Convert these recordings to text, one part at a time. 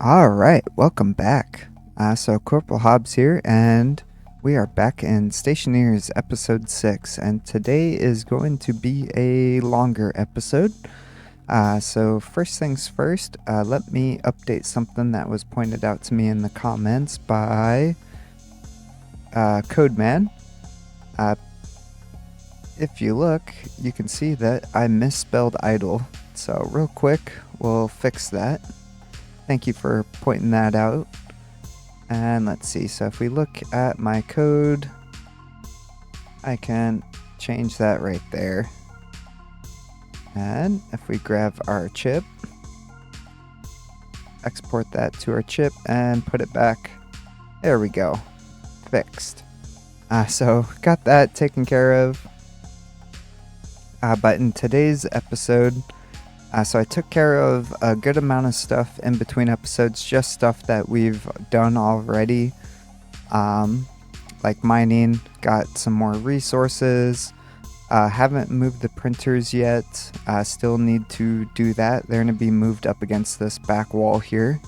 All right, welcome back. So Corporal Hobbs here, and we are back in Stationeers episode 6, and today is going to be a longer episode. So first things first, let me update something that was pointed out to me in the comments by Codeman. If you look, you can see that I misspelled idle. So real quick, we'll fix that. Thank you for pointing that out. And let's see, so if we look at my code, I can change that right there. And if we grab our chip, export that to our chip and put it back, there we go, fixed. So got that taken care of. But in today's episode, so I took care of a good amount of stuff in between episodes, just stuff that we've done already. Like mining, got some more resources. Haven't moved the printers yet. Still need to do that. They're going to be moved up against this back wall here.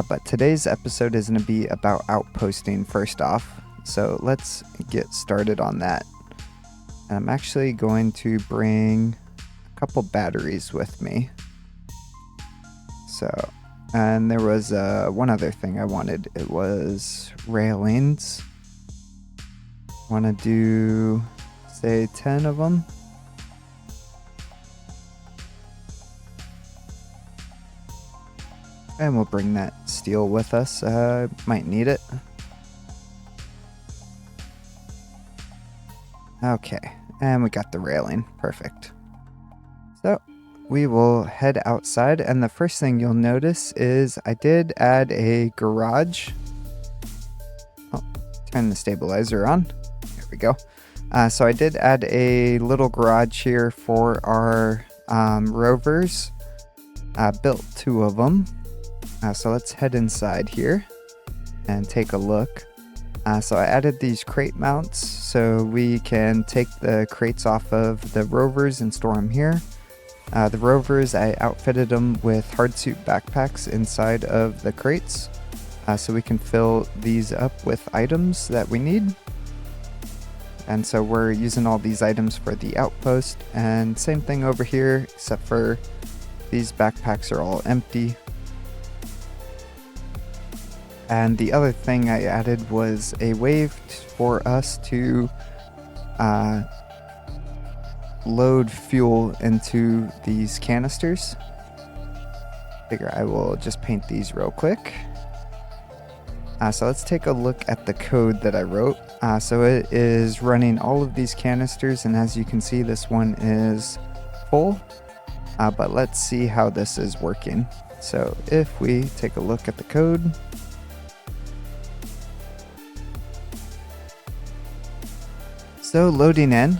But today's episode is going to be about outposting first off. So let's get started on that. And I'm actually going to bring couple batteries with me. So, and there was one other thing I wanted. It was railings. Want to do, say, 10 of them. And we'll bring that steel with us. Might need it. Okay, and we got the railing. Perfect. So we will head outside, and the first thing you'll notice is I did add a garage. Oh, turn the stabilizer on. There we go. So I did add a little garage here for our Rovers. Built 2 of them. So let's head inside here and take a look. So I added these crate mounts so we can take the crates off of the Rovers and store them here. The Rovers, I outfitted them with hardsuit backpacks inside of the crates, so we can fill these up with items that we need. And so we're using all these items for the outpost, and same thing over here, except for these backpacks are all empty. And the other thing I added was a way for us to load fuel into these canisters. Figure I will just paint these real quick. So let's take a look at the code that I wrote. So it is running all of these canisters, and as you can see, this one is full. But let's see how this is working. So if we take a look at the code, so loading in,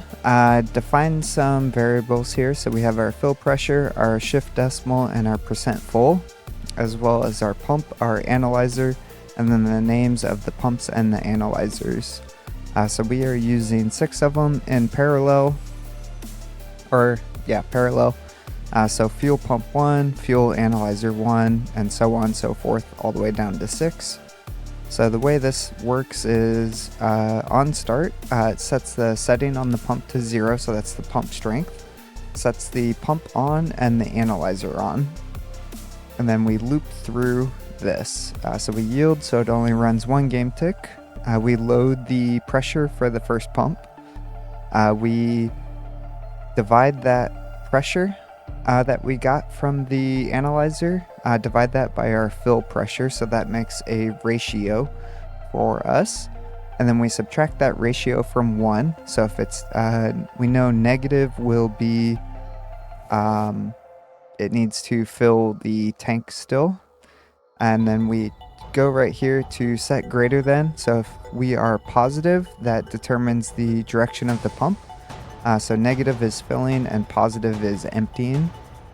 define some variables here. So we have our fill pressure, our shift decimal, and our percent full, as well as our pump, our analyzer, and then the names of the pumps and the analyzers. So we are using 6 of them in parallel, parallel. So fuel pump 1, fuel analyzer 1, and so on and so forth, all the way down to 6. So the way this works is on start, it sets the setting on the pump to 0, so that's the pump strength. Sets the pump on and the analyzer on. And then we loop through this. So we yield so it only runs 1 game tick. We load the pressure for the first pump. We divide that pressure that we got from the analyzer, divide that by our fill pressure, so that makes a ratio for us, and then we subtract that ratio from 1. So if it's we know negative will be it needs to fill the tank still, and then we go right here to set greater than. So if we are positive, that determines the direction of the pump. So negative is filling and positive is emptying.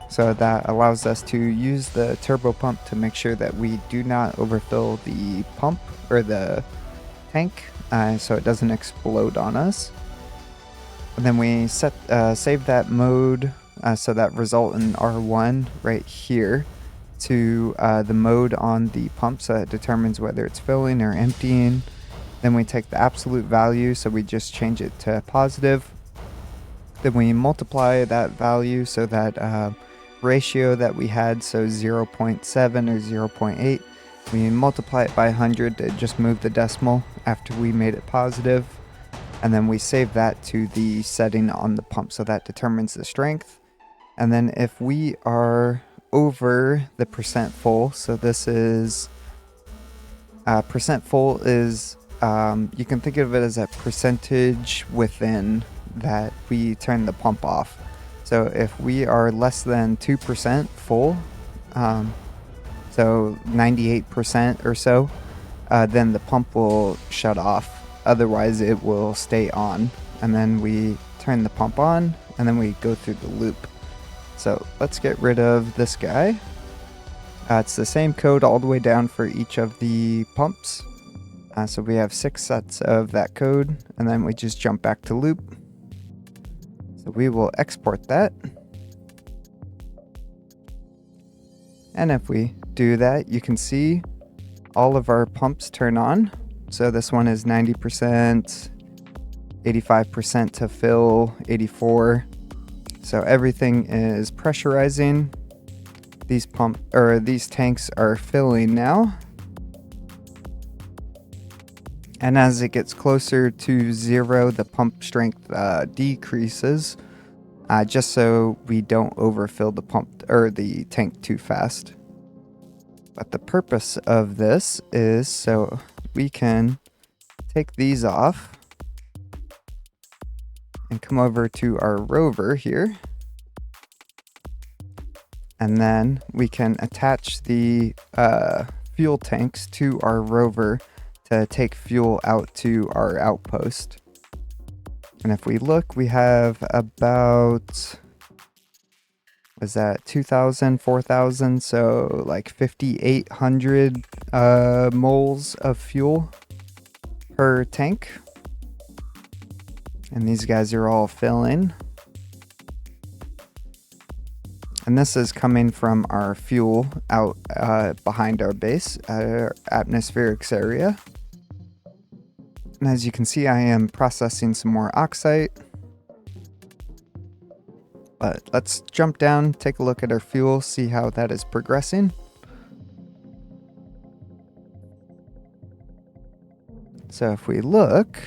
So that allows us to use the turbo pump to make sure that we do not overfill the pump or the tank, so it doesn't explode on us. And then we save that mode, so that result in R1 right here. to the mode on the pump, so it determines whether it's filling or emptying. Then we take the absolute value, so we just change it to positive. Then we multiply that value, so that ratio that we had, so 0.7 or 0.8, we multiply it by 100 to just move the decimal after we made it positive. And then we save that to the setting on the pump, so that determines the strength. And then if we are over the percent full, so this is percent full is you can think of it as a percentage within that we turn the pump off. So if we are less than 2% full, so 98% or so, then the pump will shut off. Otherwise it will stay on, and then we turn the pump on, and then we go through the loop. So let's get rid of this guy. It's the same code all the way down for each of the pumps. So we have 6 sets of that code, and then we just jump back to loop. So we will export that. And if we do that, you can see all of our pumps turn on. So this one is 90%, 85% to fill, 84. So everything is pressurizing. These tanks are filling now. And as it gets closer to 0, the pump strength decreases, just so we don't overfill the pump or the tank too fast. But the purpose of this is so we can take these off and come over to our Rover here. And then we can attach the fuel tanks to our Rover to take fuel out to our outpost. And if we look, we have about, was that 2,000, 4,000? So like 5,800 moles of fuel per tank. And these guys are all filling. And this is coming from our fuel out behind our base, our atmospherics area. And as you can see, I am processing some more oxide. But let's jump down, take a look at our fuel, see how that is progressing. So if we look,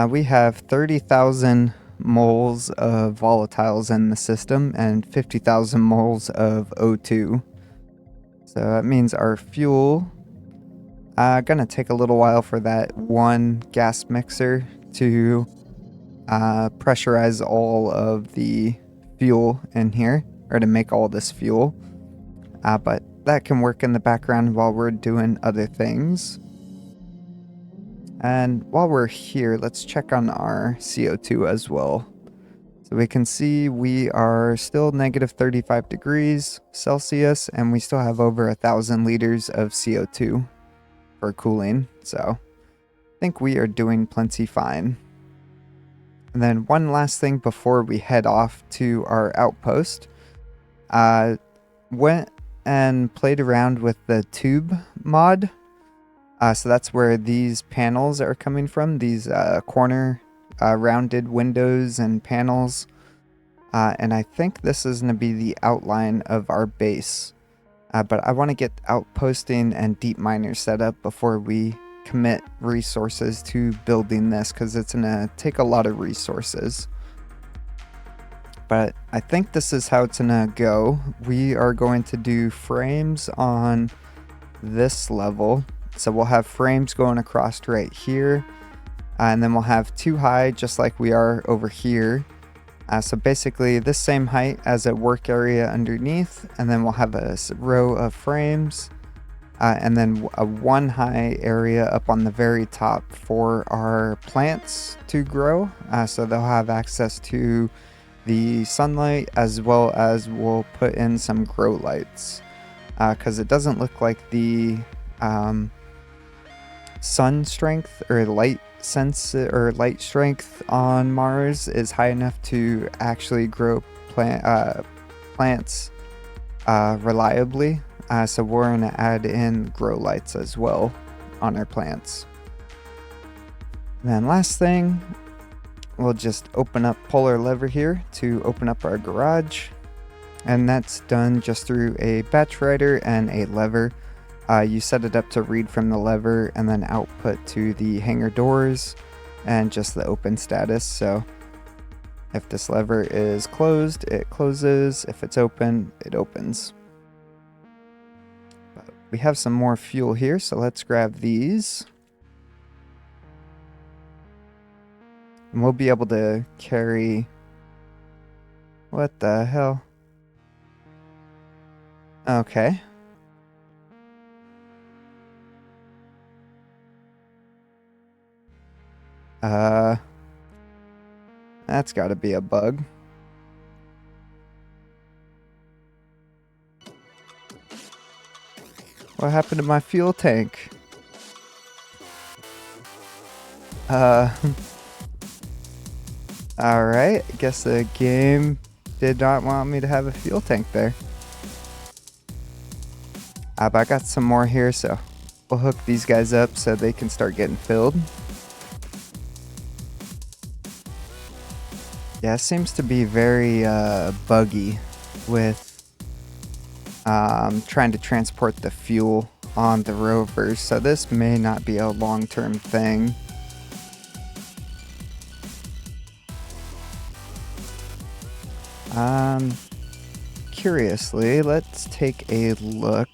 we have 30,000 moles of volatiles in the system and 50,000 moles of O2. So that means our fuel gonna take a little while for that one gas mixer to pressurize all of the fuel in here, or to make all this fuel. But that can work in the background while we're doing other things. And while we're here, let's check on our CO2 as well. So we can see we are still negative 35 degrees Celsius, and we still have over 1,000 liters of CO2 for cooling. So I think we are doing plenty fine. And then one last thing before we head off to our outpost. Went and played around with the tube mod. So that's where these panels are coming from, these corner rounded windows and panels. And I think this is going to be the outline of our base. But I want to get outposting and deep miners set up before we commit resources to building this, because it's going to take a lot of resources. But I think this is how it's going to go. We are going to do frames on this level. So we'll have frames going across right here, and then we'll have 2 high just like we are over here. So basically this same height as a work area underneath, and then we'll have a row of frames, and then a 1 high area up on the very top for our plants to grow. So they'll have access to the sunlight, as well as we'll put in some grow lights, because it doesn't look like the sun strength or light strength on Mars is high enough to actually grow plants reliably. So we're going to add in grow lights as well on our plants. And then last thing, we'll just open up, pull our lever here to open up our garage. And that's done just through a batch writer and a lever. You set it up to read from the lever and then output to the hanger doors and just the open status. So if this lever is closed, it closes. If it's open, it opens. But we have some more fuel here, so let's grab these. And we'll be able to carry... What the hell? Okay. That's gotta be a bug. What happened to my fuel tank? Alright, I guess the game did not want me to have a fuel tank there. But I got some more here, so we'll hook these guys up so they can start getting filled. Yeah, it seems to be very buggy with trying to transport the fuel on the rovers, so this may not be a long-term thing. Curiously, let's take a look.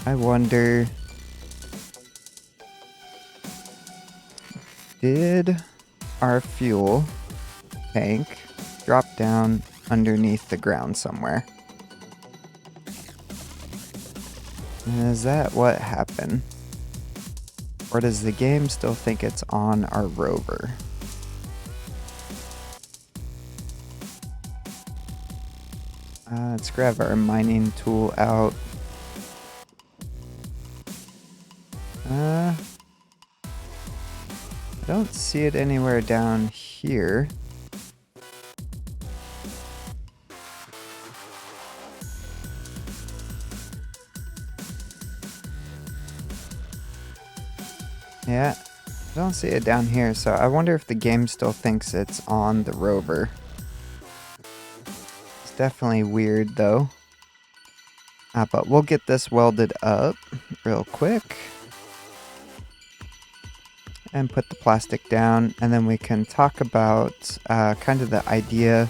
I wonder, did our fuel tank drop down underneath the ground somewhere? Is that what happened? Or does the game still think it's on our rover? Let's grab our mining tool out. I don't see it anywhere down here. Yeah, I don't see it down here, so I wonder if the game still thinks it's on the rover. It's definitely weird though. But we'll get this welded up real quick. And put the plastic down, and then we can talk about kind of the idea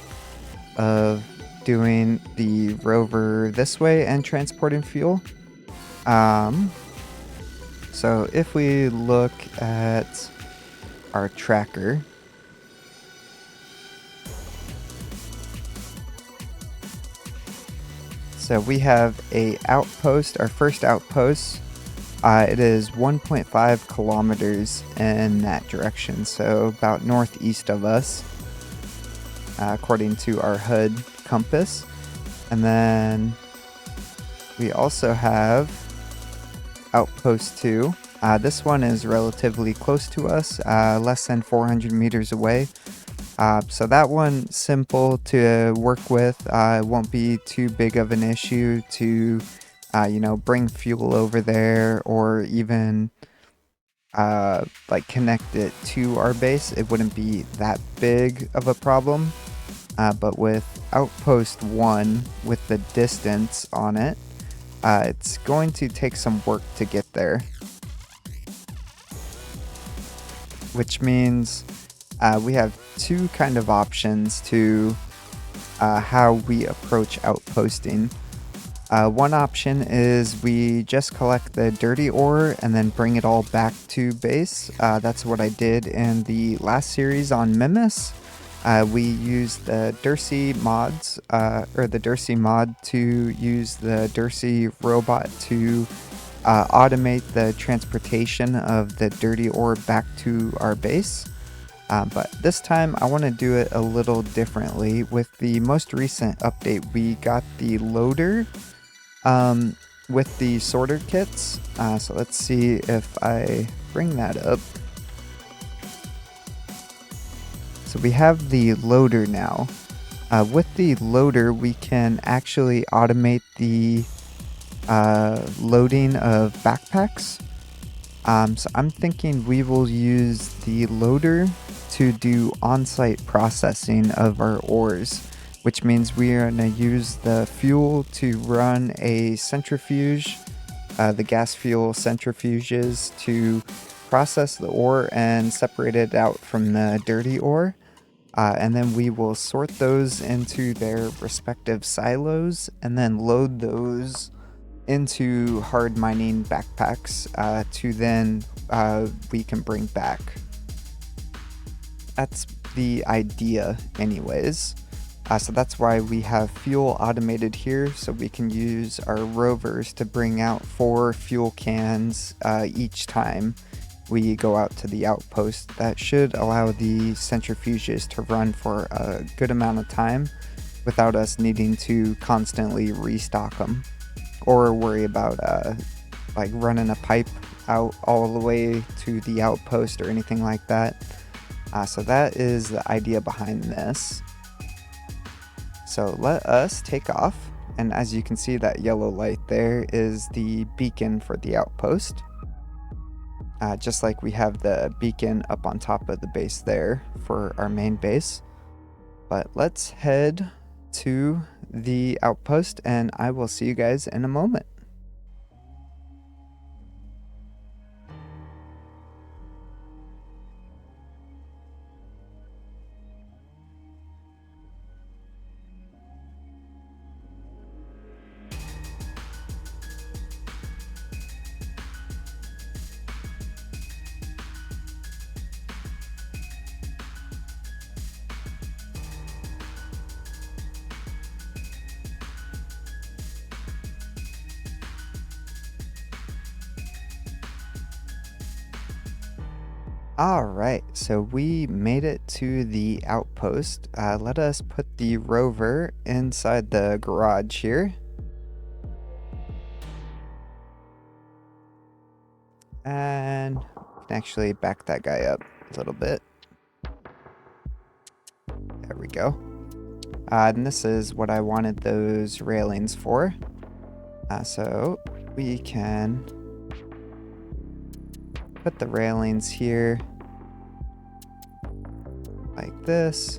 of doing the rover this way and transporting fuel. So if we look at our tracker, so we have a outpost, our first outpost. It is 1.5 kilometers in that direction, so about northeast of us, according to our HUD compass. And then we also have Outpost 2. This one is relatively close to us, less than 400 meters away. So that one, simple to work with. It won't be too big of an issue to bring fuel over there, or even like connect it to our base. It wouldn't be that big of a problem. But with Outpost 1, with the distance on it, it's going to take some work to get there. Which means we have two kind of options to how we approach outposting. One option is we just collect the dirty ore and then bring it all back to base. That's what I did in the last series on Mimus. We used the Dursey mods, or the Dursey mod, to use the Dursey robot to automate the transportation of the dirty ore back to our base. But this time I want to do it a little differently. With the most recent update, we got the loader with the sorter kits. So let's see if I bring that up. So we have the loader now. With the loader, we can actually automate the loading of backpacks. So I'm thinking we will use the loader to do on-site processing of our ores, which means we are going to use the fuel to run a centrifuge, the gas fuel centrifuges, to process the ore and separate it out from the dirty ore. And then we will sort those into their respective silos and then load those into hard mining backpacks to then we can bring back. That's the idea anyways. So that's why we have fuel automated here, so we can use our rovers to bring out 4 fuel cans each time we go out to the outpost. That should allow the centrifuges to run for a good amount of time without us needing to constantly restock them or worry about like running a pipe out all the way to the outpost or anything like that. So that is the idea behind this. So let us take off, and as you can see, that yellow light there is the beacon for the outpost. Just like we have the beacon up on top of the base there for our main base. But let's head to the outpost, and I will see you guys in a moment. Alright, so we made it to the outpost. Let us put the rover inside the garage here. And can actually back that guy up a little bit. There we go. And this is what I wanted those railings for. So we can put the railings here like this.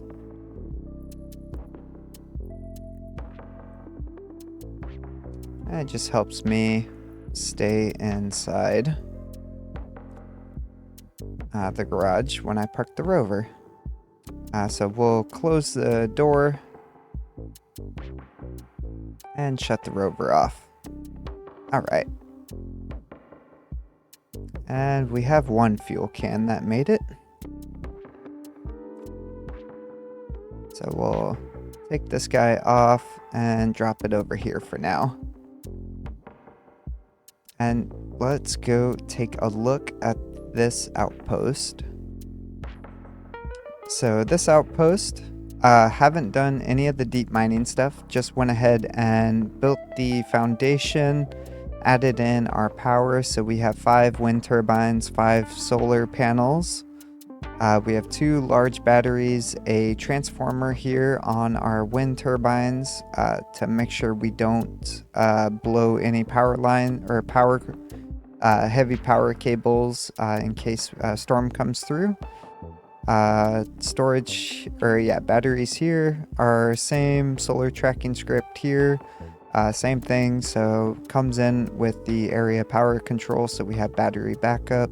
And it just helps me stay inside the garage when I park the rover. So we'll close the door and shut the rover off. Alright. And we have 1 fuel can that made it. So we'll take this guy off and drop it over here for now. And let's go take a look at this outpost. So this outpost, haven't done any of the deep mining stuff, just went ahead and built the foundation, added in our power. So we have 5 wind turbines, 5 solar panels. We have 2 large batteries, a transformer here on our wind turbines to make sure we don't blow any power line or heavy power cables in case a storm comes through. Batteries here are same solar tracking script here. Same thing, so comes in with the area power control, so we have battery backup.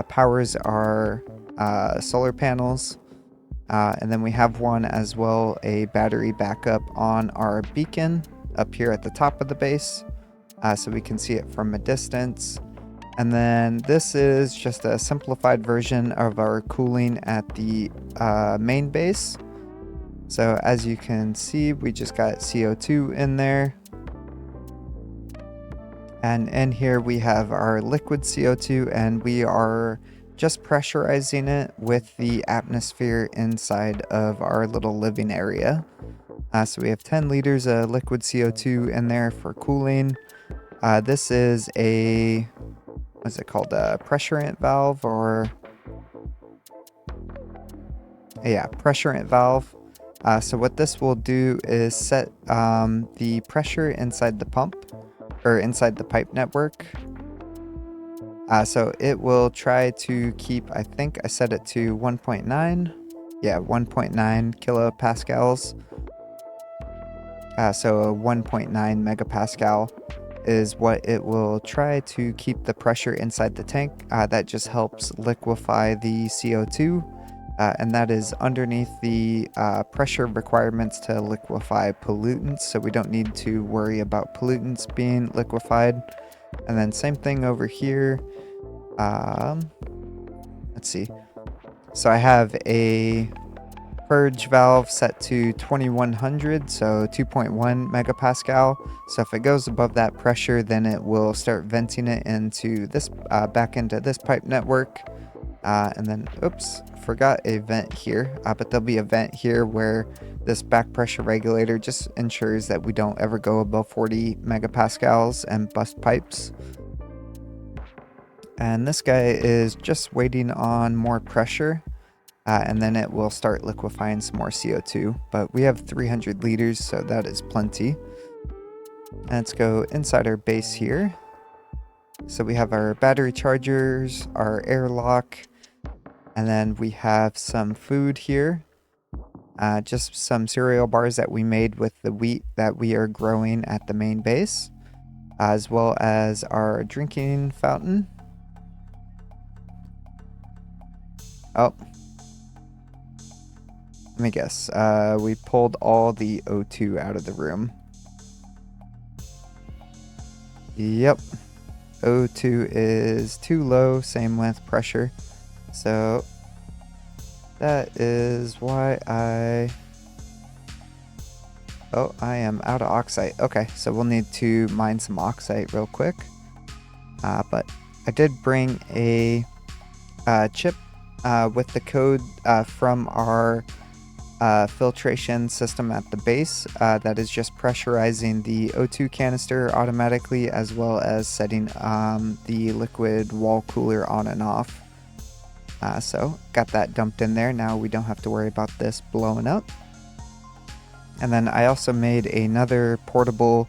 Powers our solar panels, and then we have one as well, a battery backup on our beacon up here at the top of the base, so we can see it from a distance. And then this is just a simplified version of our cooling at the main base. So as you can see, we just got CO2 in there. And in here we have our liquid CO2, and we are just pressurizing it with the atmosphere inside of our little living area. So we have 10 liters of liquid CO2 in there for cooling. This is a, what's it called, a pressurant valve, or yeah, pressurant valve. So what this will do is set the pressure inside the pump, or inside the pipe network. So it will try to keep, I think I set it to 1.9. Yeah, 1.9 kilopascals. So a 1.9 megapascal is what it will try to keep the pressure inside the tank. That just helps liquefy the CO2. And that is underneath the pressure requirements to liquefy pollutants, so we don't need to worry about pollutants being liquefied. And then same thing over here. Let's see. So I have a purge valve set to 2100, so 2.1 megapascal. So if it goes above that pressure, then it will start venting it into this back into this pipe network. And then, oops, forgot a vent here, but there'll be a vent here where this back pressure regulator just ensures that we don't ever go above 40 megapascals and bust pipes. And this guy is just waiting on more pressure, and then it will start liquefying some more CO2, but we have 300 liters, so that is plenty. And let's go inside our base here. So we have our battery chargers, our airlock, and then we have some food here. Just some cereal bars that we made with the wheat that we are growing at the main base, as well as our drinking fountain. Oh, let me guess. We pulled all the O2 out of the room. Yep. O2 is too low, same with pressure. So that is why I am out of oxide. Okay, so we'll need to mine some oxide real quick. But I did bring a chip with the code from our filtration system at the base that is just pressurizing the O2 canister automatically, as well as setting the liquid wall cooler on and off. So got that dumped in there. Now we don't have to worry about this blowing up. And then I also made another portable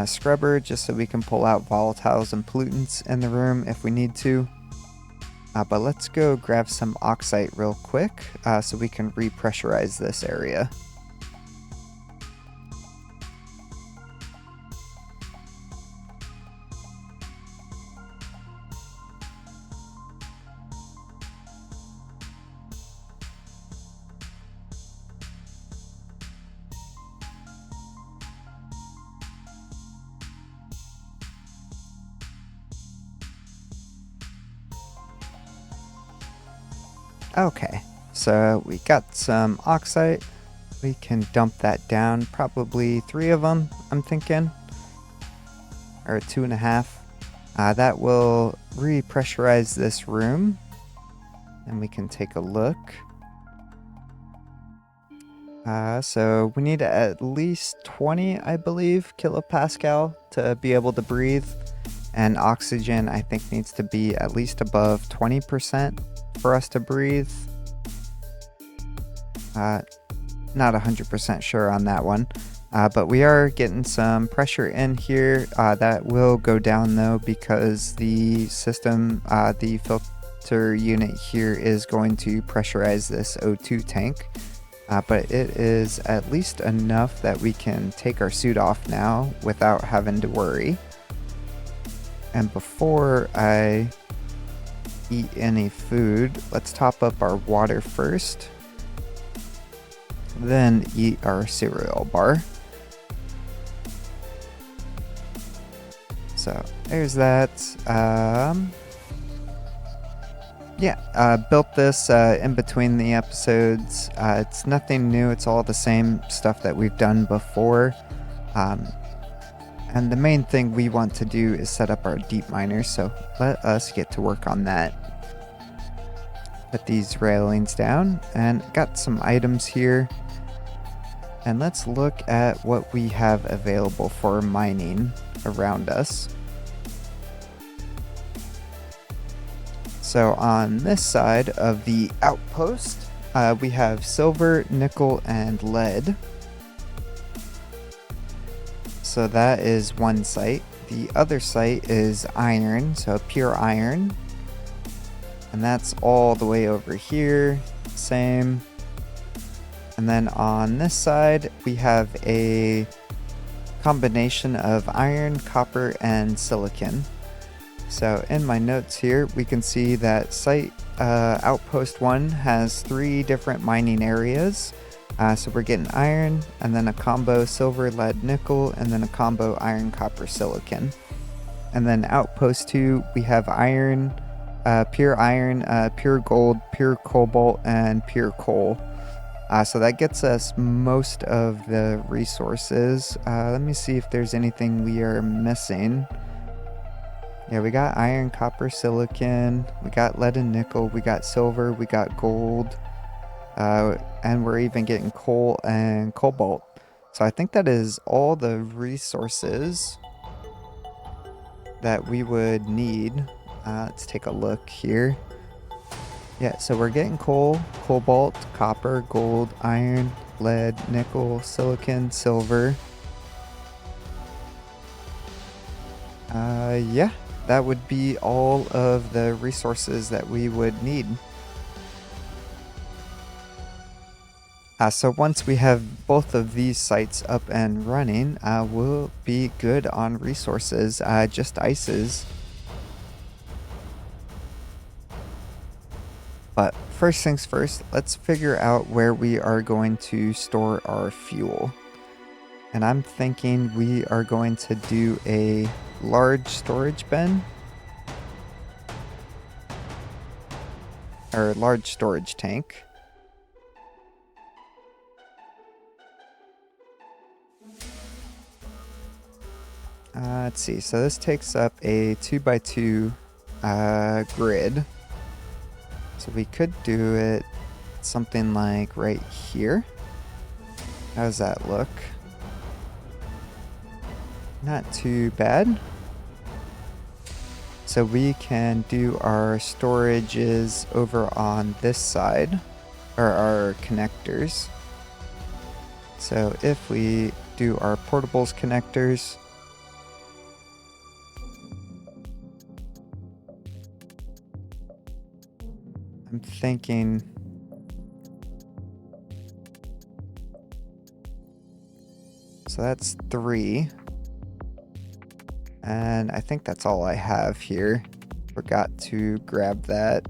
scrubber just so we can pull out volatiles and pollutants in the room if we need to. But let's go grab some oxide real quick so we can repressurize this area. Okay, so we got some oxide. We can dump that down, probably 3 of them, I'm thinking, or 2.5. That will repressurize this room, and we can take a look. So we need at least 20, I believe, kilopascal to be able to breathe, and oxygen I think needs to be at least above 20% for us to breathe. Not 100% sure on that one, but we are getting some pressure in here. That will go down though, because the system, the filter unit here is going to pressurize this O2 tank. But it is at least enough that we can take our suit off now without having to worry. And before I eat any food, let's top up our water first, then eat our cereal bar. So there's that. Built this in between the episodes. It's nothing new, it's all the same stuff that we've done before. And the main thing we want to do is set up our deep miners, so let us get to work on that. Put these railings down, and got some items here. And let's look at what we have available for mining around us. So on this side of the outpost, We have silver, nickel, and lead. So that is one site. The other site is iron, so pure iron. And that's all the way over here. Same. And then on this side, we have a combination of iron, copper, and silicon. So in my notes here, we can see that site Outpost 1 has 3 different mining areas. So we're getting iron, and then a combo silver, lead, nickel, and then a combo iron, copper, silicon. And then Outpost 2, we have iron, pure gold, pure cobalt, and pure coal. So that gets us most of the resources. Let me see if there's anything we are missing. Yeah, we got iron, copper, silicon, we got lead and nickel, we got silver, we got gold, and we're even getting coal and cobalt. So I think that is all the resources that we would need. Let's take a look here. Yeah, so we're getting coal, cobalt, copper, gold, iron, lead, nickel, silicon, silver. Yeah, that would be all of the resources that we would need. So once we have both of these sites up and running, we'll be good on resources, just ices. But first things first, let's figure out where we are going to store our fuel. And I'm thinking we are going to do a large storage bin. Or large storage tank. Let's see, so this takes up a 2x2 grid. So we could do it something like right here. How does that look? Not too bad. So we can do our storages over on this side, or our connectors. So if we do our portables connectors, I'm thinking so that's 3. And I think that's all I have here. Forgot to grab that.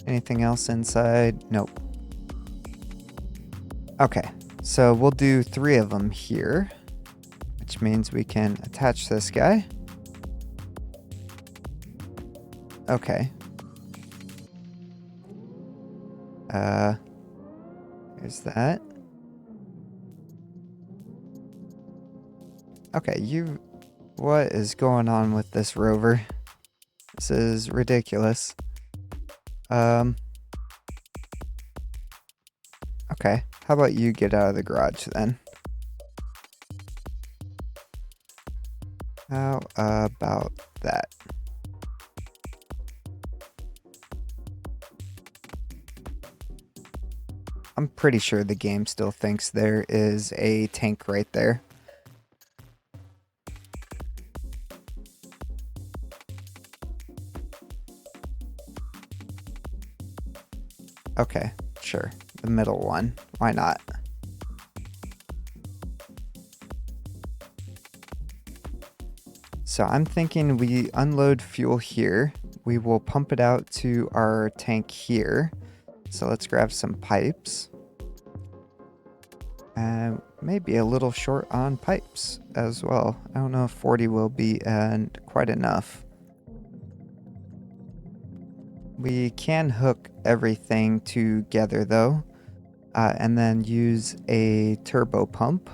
Anything else inside? Nope. Okay, so we'll do 3 of them here, which means we can attach this guy. Okay. Here's that. Okay, what is going on with this rover? This is ridiculous. Okay, how about you get out of the garage then? How about that? I'm pretty sure the game still thinks there is a tank right there. Okay, sure. The middle one. Why not? So I'm thinking we unload fuel here. We will pump it out to our tank here. So let's grab some pipes. And maybe a little short on pipes as well. I don't know if 40 will be quite enough. We can hook everything together though, and then use a turbo pump.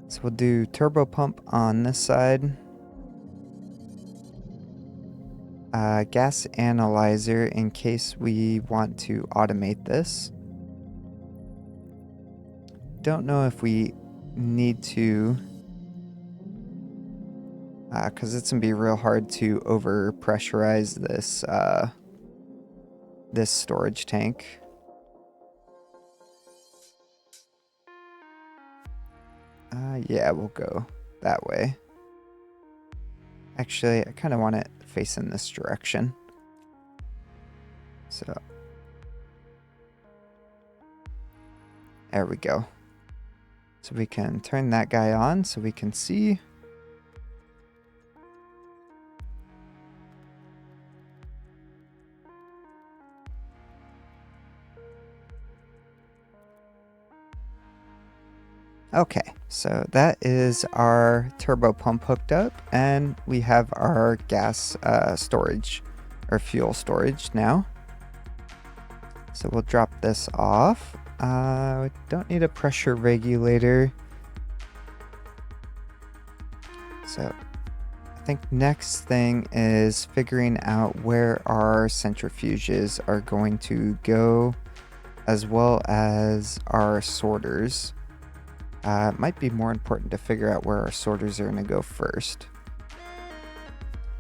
So we'll do turbo pump on this side. Gas analyzer in case we want to automate this. Don't know if we need to, because it's gonna be real hard to over pressurize this this storage tank. Yeah, we'll go that way. Actually, I kind of want it facing this direction. So there we go. So we can turn that guy on so we can see. Okay, so that is our turbo pump hooked up, and we have our gas storage, or fuel storage now. So we'll drop this off. We don't need a pressure regulator. So I think next thing is figuring out where our centrifuges are going to go, as well as our sorters. It might be more important to figure out where our sorters are going to go first.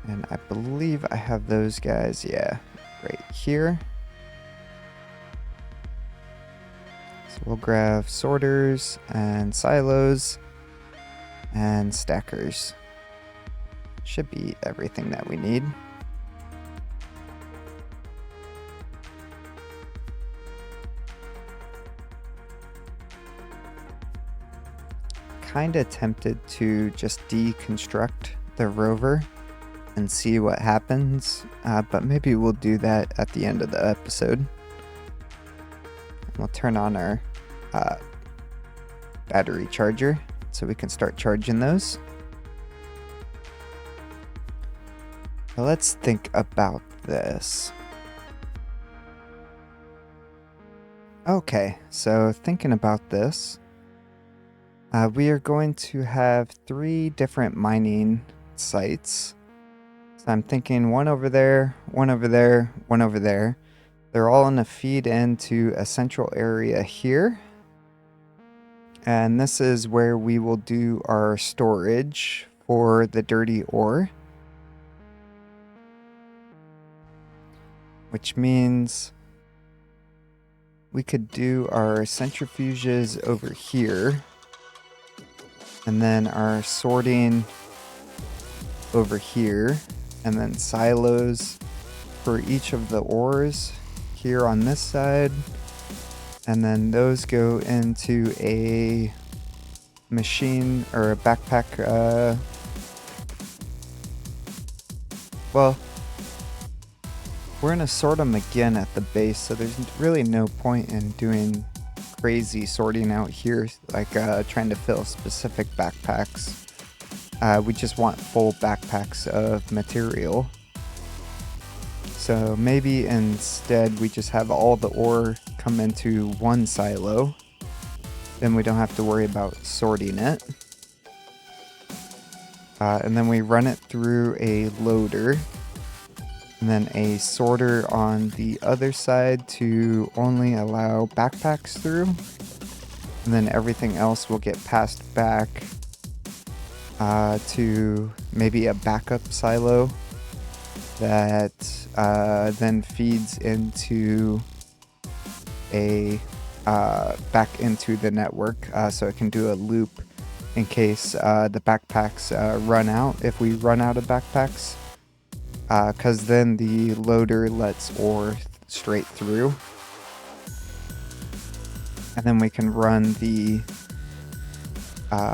And I believe I have those guys, yeah, right here. So we'll grab sorters and silos and stackers. Should be everything that we need. Kinda tempted to just deconstruct the Rover and see what happens, but maybe we'll do that at the end of the episode. We'll turn on our battery charger so we can start charging those. But let's think about this. Okay, so thinking about this, we are going to have 3 different mining sites. So I'm thinking one over there, one over there, one over there. They're all going to feed into a central area here. And this is where we will do our storage for the dirty ore. Which means we could do our centrifuges over here. And then our sorting over here. And then silos for each of the ores here on this side. And then those go into a machine or a backpack. Well, we're going to sort them again at the base, so there's really no point in doing crazy sorting out here, like trying to fill specific backpacks. We just want full backpacks of material. So maybe instead we just have all the ore come into one silo. Then we don't have to worry about sorting it. And then we run it through a loader. And then a sorter on the other side to only allow backpacks through. And then everything else will get passed back to maybe a backup silo that then feeds into a back into the network, so it can do a loop in case the backpacks run out, if we run out of backpacks, because then the loader lets ore straight through, and then we can run the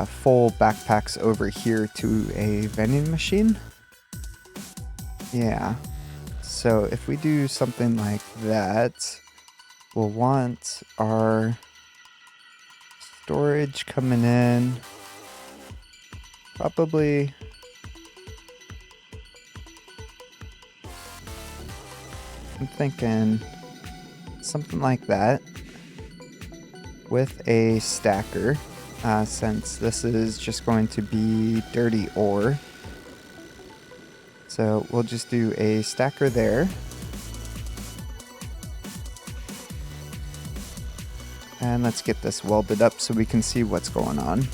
full backpacks over here to a vending machine. Yeah, so if we do something like that, we'll want our storage coming in probably I'm thinking something like that with a stacker, since this is just going to be dirty ore. So we'll just do a stacker there. And let's get this welded up so we can see what's going on.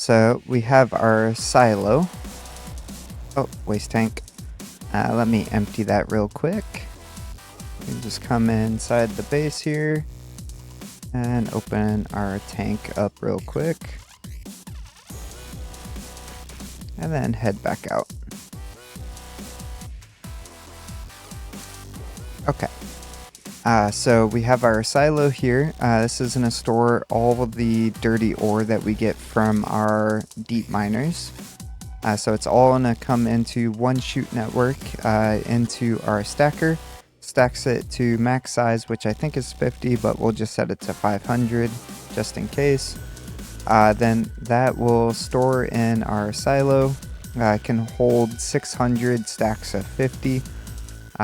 So we have our silo. Oh, waste tank. Let me empty that real quick. We can just come inside the base here and open our tank up real quick. And then head back out. Okay. So we have our silo here. This is going to store all of the dirty ore that we get from our deep miners. So it's all going to come into one chute network into our stacker. Stacks it to max size, which I think is 50, but we'll just set it to 500 just in case. Then that will store in our silo. It can hold 600 stacks of 50,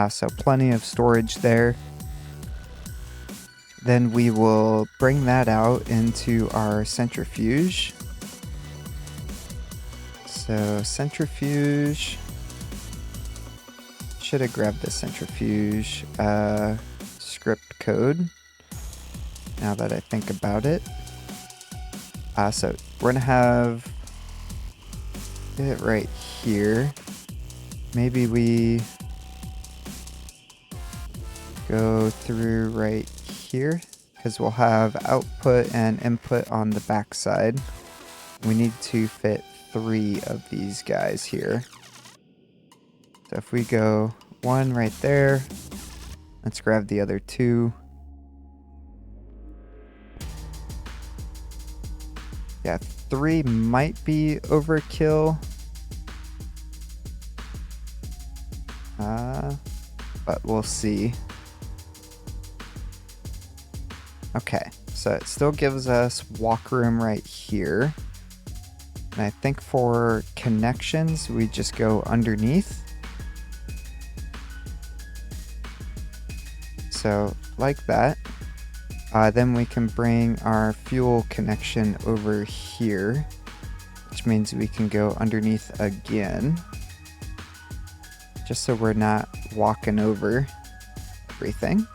so plenty of storage there. Then we will bring that out into our centrifuge. So centrifuge, should have grabbed the centrifuge script code now that I think about it. So we're gonna have it right here. Maybe we go through right here because we'll have output and input on the back side. We need to fit 3 of these guys here. So if we go 1 right there, let's grab the other 2. Yeah, 3 might be overkill. But we'll see. Okay, so it still gives us walk room right here. And I think for connections, we just go underneath. So like that. Then we can bring our fuel connection over here, which means we can go underneath again. Just so we're not walking over everything.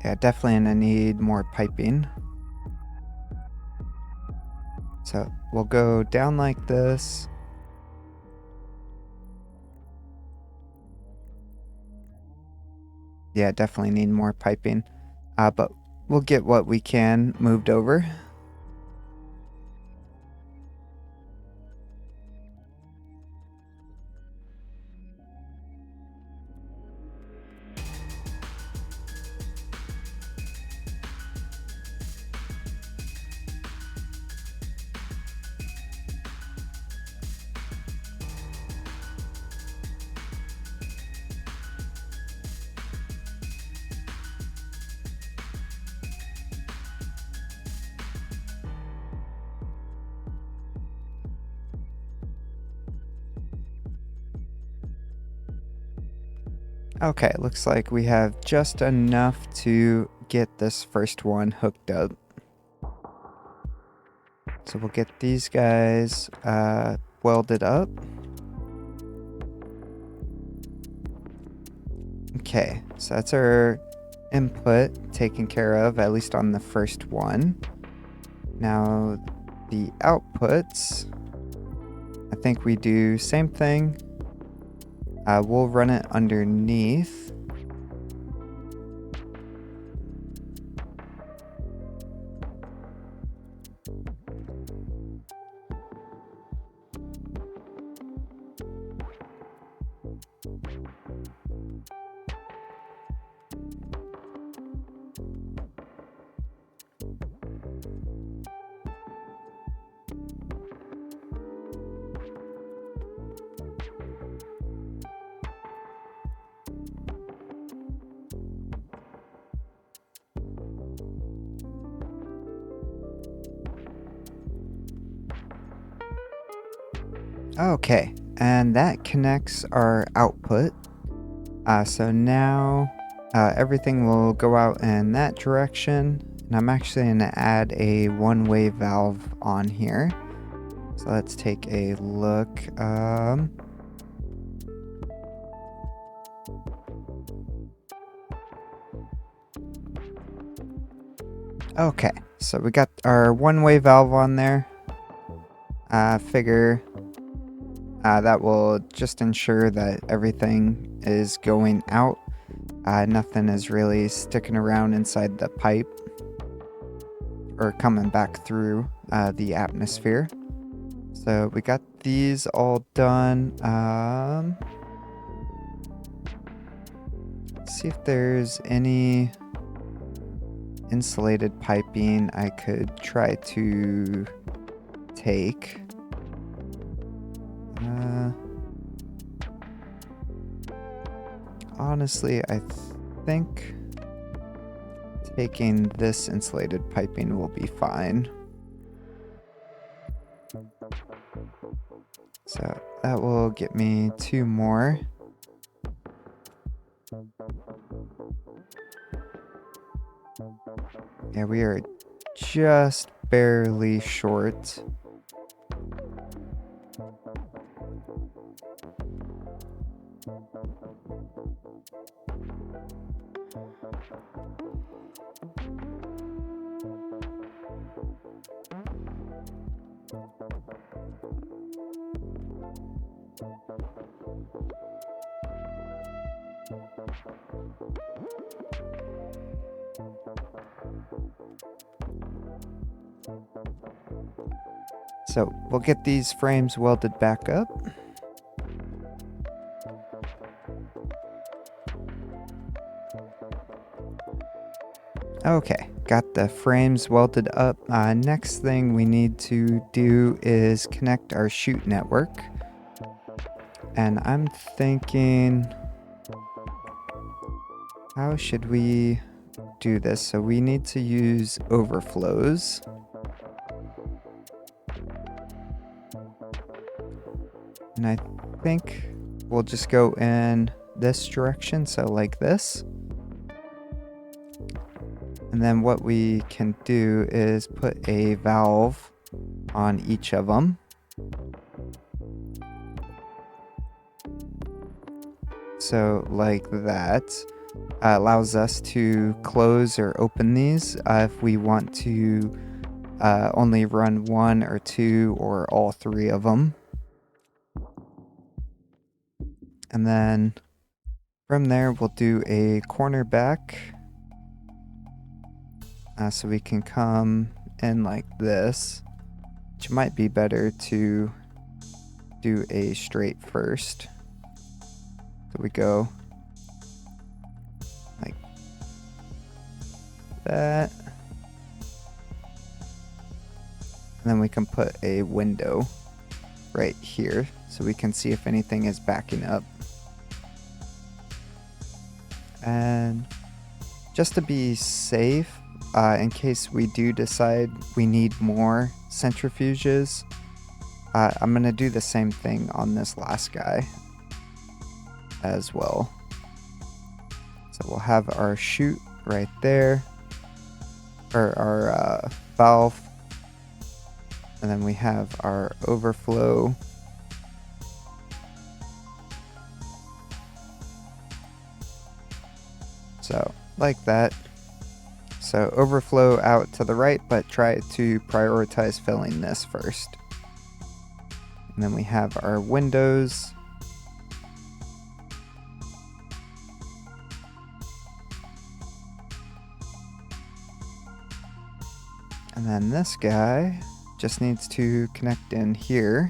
Yeah, definitely gonna need more piping. So we'll go down like this. Yeah, definitely need more piping. But we'll get what we can moved over. Okay, looks like we have just enough to get this first one hooked up. So we'll get these guys welded up. Okay, so that's our input taken care of, at least on the first one. Now the outputs, I think we do same thing. We'll run it underneath. Okay, and that connects our output. So now everything will go out in that direction. And I'm actually going to add a one-way valve on here. So let's take a look. Okay, so we got our one-way valve on there. Figure that will just ensure that everything is going out. Nothing is really sticking around inside the pipe or coming back through the atmosphere. So we got these all done. See if there's any insulated piping I could try to take. Honestly, I think taking this insulated piping will be fine. So that will get me 2 more. Yeah, we are just barely short. So we'll get these frames welded back up. Okay, got the frames welded up. Next thing we need to do is connect our Chute network. And I'm thinking, how should we do this? So we need to use overflows. And I think we'll just go in this direction, so like this. And then what we can do is put a valve on each of them. So like that. Allows us to close or open these if we want to only run 1 or 2 or all 3 of them. And then from there we'll do a corner back. So we can come in like this, which might be better to do a straight first. So we go like that. And then we can put a window right here so we can see if anything is backing up. And just to be safe, in case we do decide we need more centrifuges, I'm going to do the same thing on this last guy as well. So we'll have our chute right there, or our valve, and then we have our overflow. So like that. So overflow out to the right, but try to prioritize filling this first. And then we have our windows. And then this guy just needs to connect in here.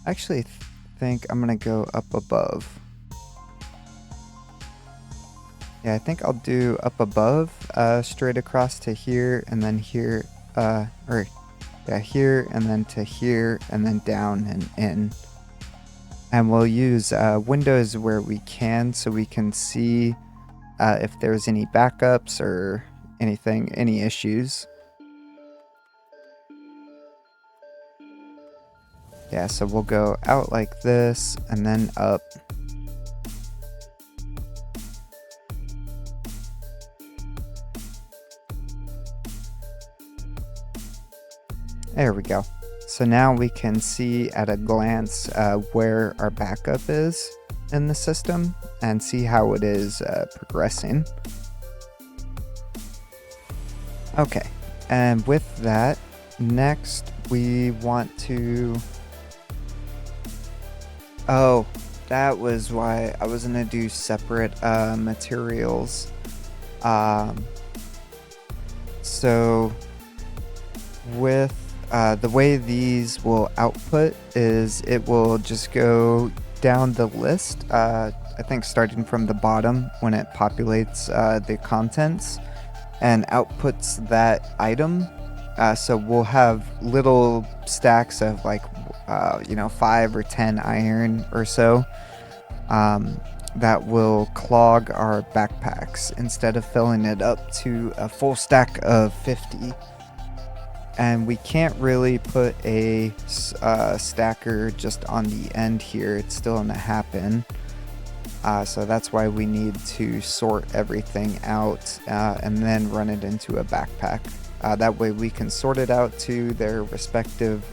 Actually think I'm gonna go up above. Yeah, I think I'll do up above, straight across to here, and then here, here, and then to here, and then down and in. And we'll use windows where we can, so we can see if there's any backups or anything, any issues. Yeah, so we'll go out like this and then up. There we go. So now we can see at a glance where our backup is in the system and see how it is progressing. Okay, and with that, next we want to... Oh, that was why I was gonna do separate materials. So with the way these will output is it will just go down the list, I think starting from the bottom when it populates the contents and outputs that item. So we'll have little stacks of like 5 or 10 iron or so that will clog our backpacks instead of filling it up to a full stack of 50. And we can't really put a stacker just on the end here. It's still going to happen. So that's why we need to sort everything out and then run it into a backpack. That way we can sort it out to their respective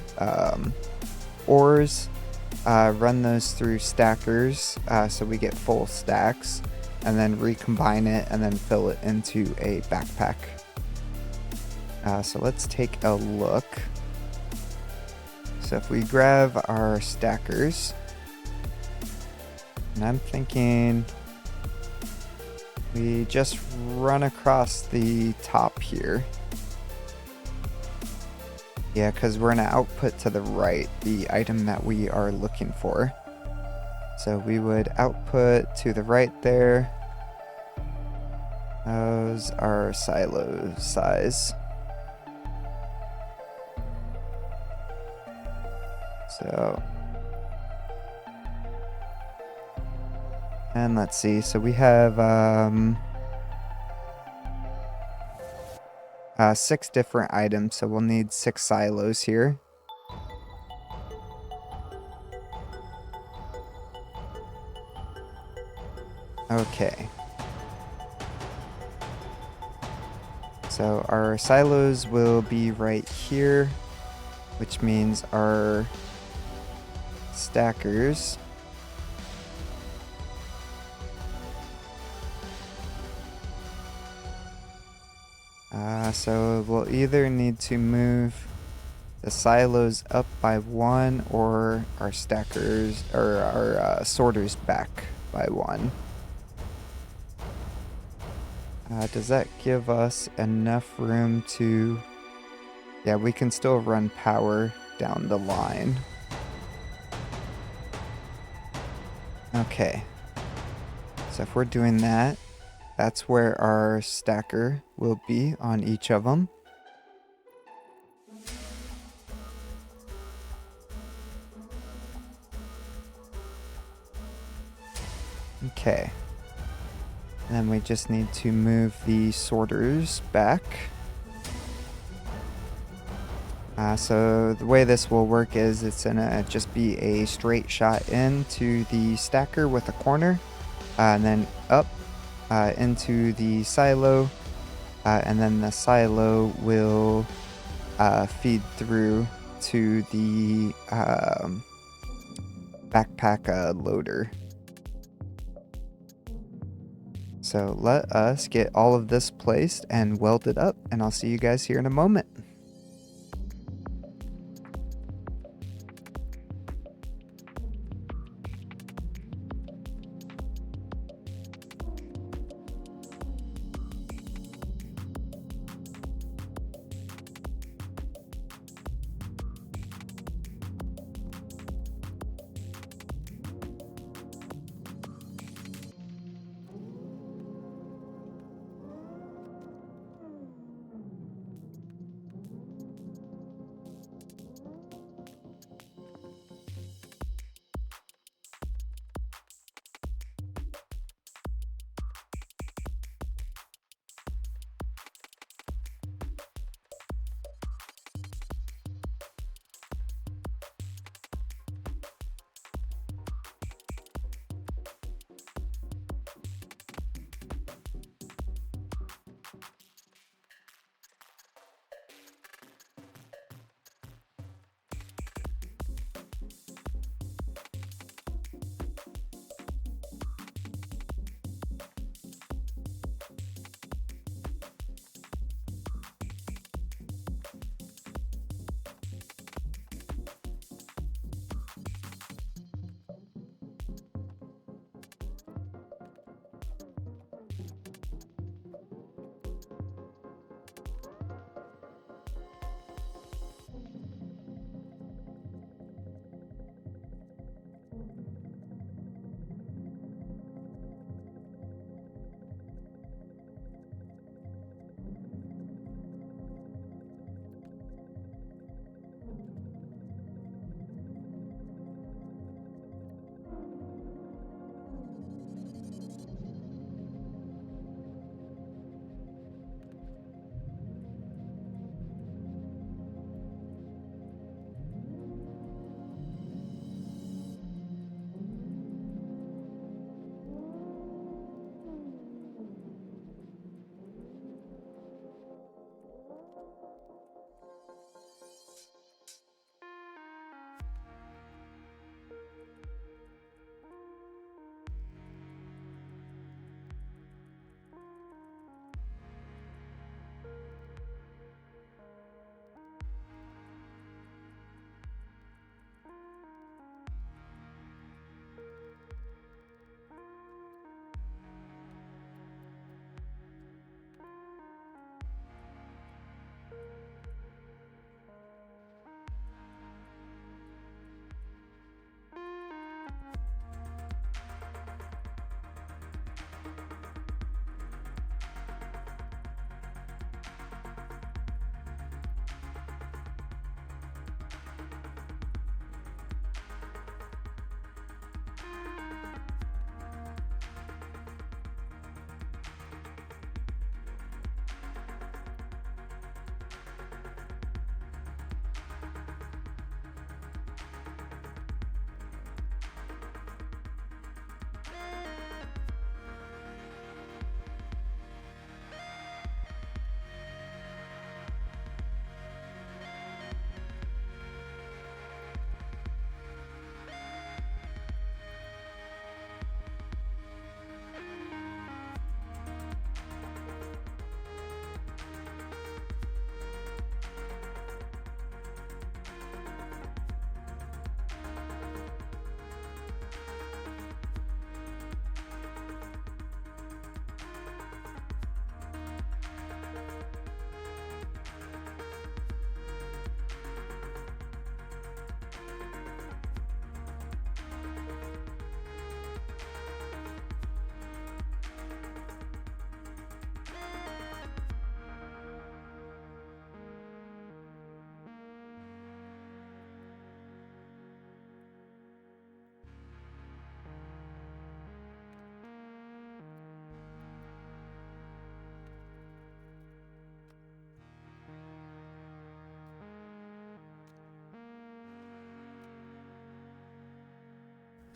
ores, run those through stackers so we get full stacks, and then recombine it and then fill it into a backpack. So let's take a look. So if we grab our stackers, and I'm thinking we just run across the top here. Yeah, because we're going to output to the right the item that we are looking for. So we would output to the right there. Those are silo size. So, and let's see, so we have 6 different items, so we'll need 6 silos here. Okay. So our silos will be right here, which means our stackers so we'll either need to move the silos up by 1 or our stackers or our sorters back by 1. Does that give us enough room to... Yeah, we can still run power down the line. Okay. So if we're doing that, that's where our stacker will be on each of them. Okay. And then we just need to move the sorters back. So the way this will work is it's gonna just be a straight shot into the stacker with a corner, and then up into the silo, and then the silo will feed through to the backpack loader. So let us get all of this placed and welded up, and I'll see you guys here in a moment.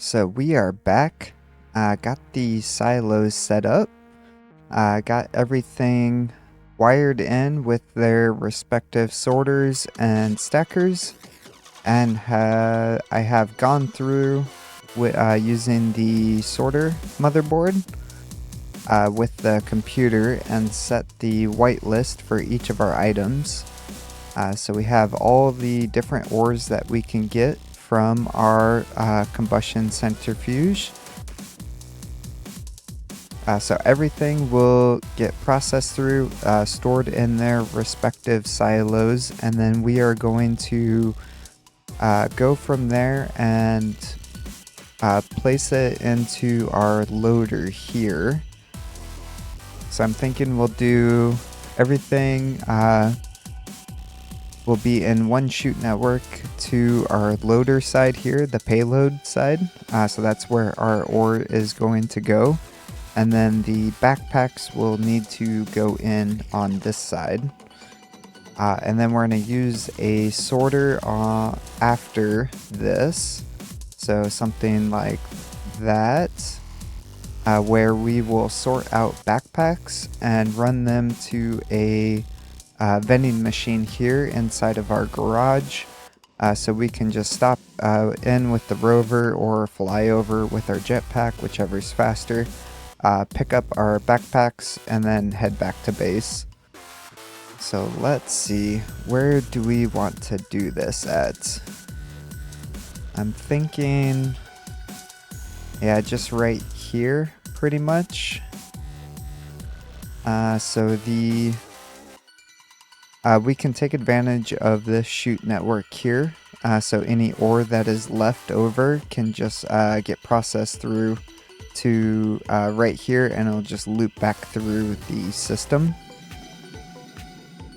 So we are back. Got the silos set up. Got everything wired in with their respective sorters and stackers. And I have gone through using the sorter motherboard with the computer and set the whitelist for each of our items. So we have all the different ores that we can get from our combustion centrifuge. So everything will get processed through, stored in their respective silos, and then we are going to go from there and place it into our loader here. So I'm thinking we'll do everything will be in one Chute network to our loader side here, the payload side. So that's where our ore is going to go. And then the backpacks will need to go in on this side. And then we're going to use a sorter after this. So something like that, where we will sort out backpacks and run them to a vending machine here inside of our garage. So we can just stop in with the Rover or fly over with our jetpack, whichever's faster. Pick up our backpacks and then head back to base. So let's see, where do we want to do this at? I'm thinking, yeah, just right here, pretty much. So we can take advantage of this Chute network here. So any ore that is left over can just get processed through to right here, and it'll just loop back through the system.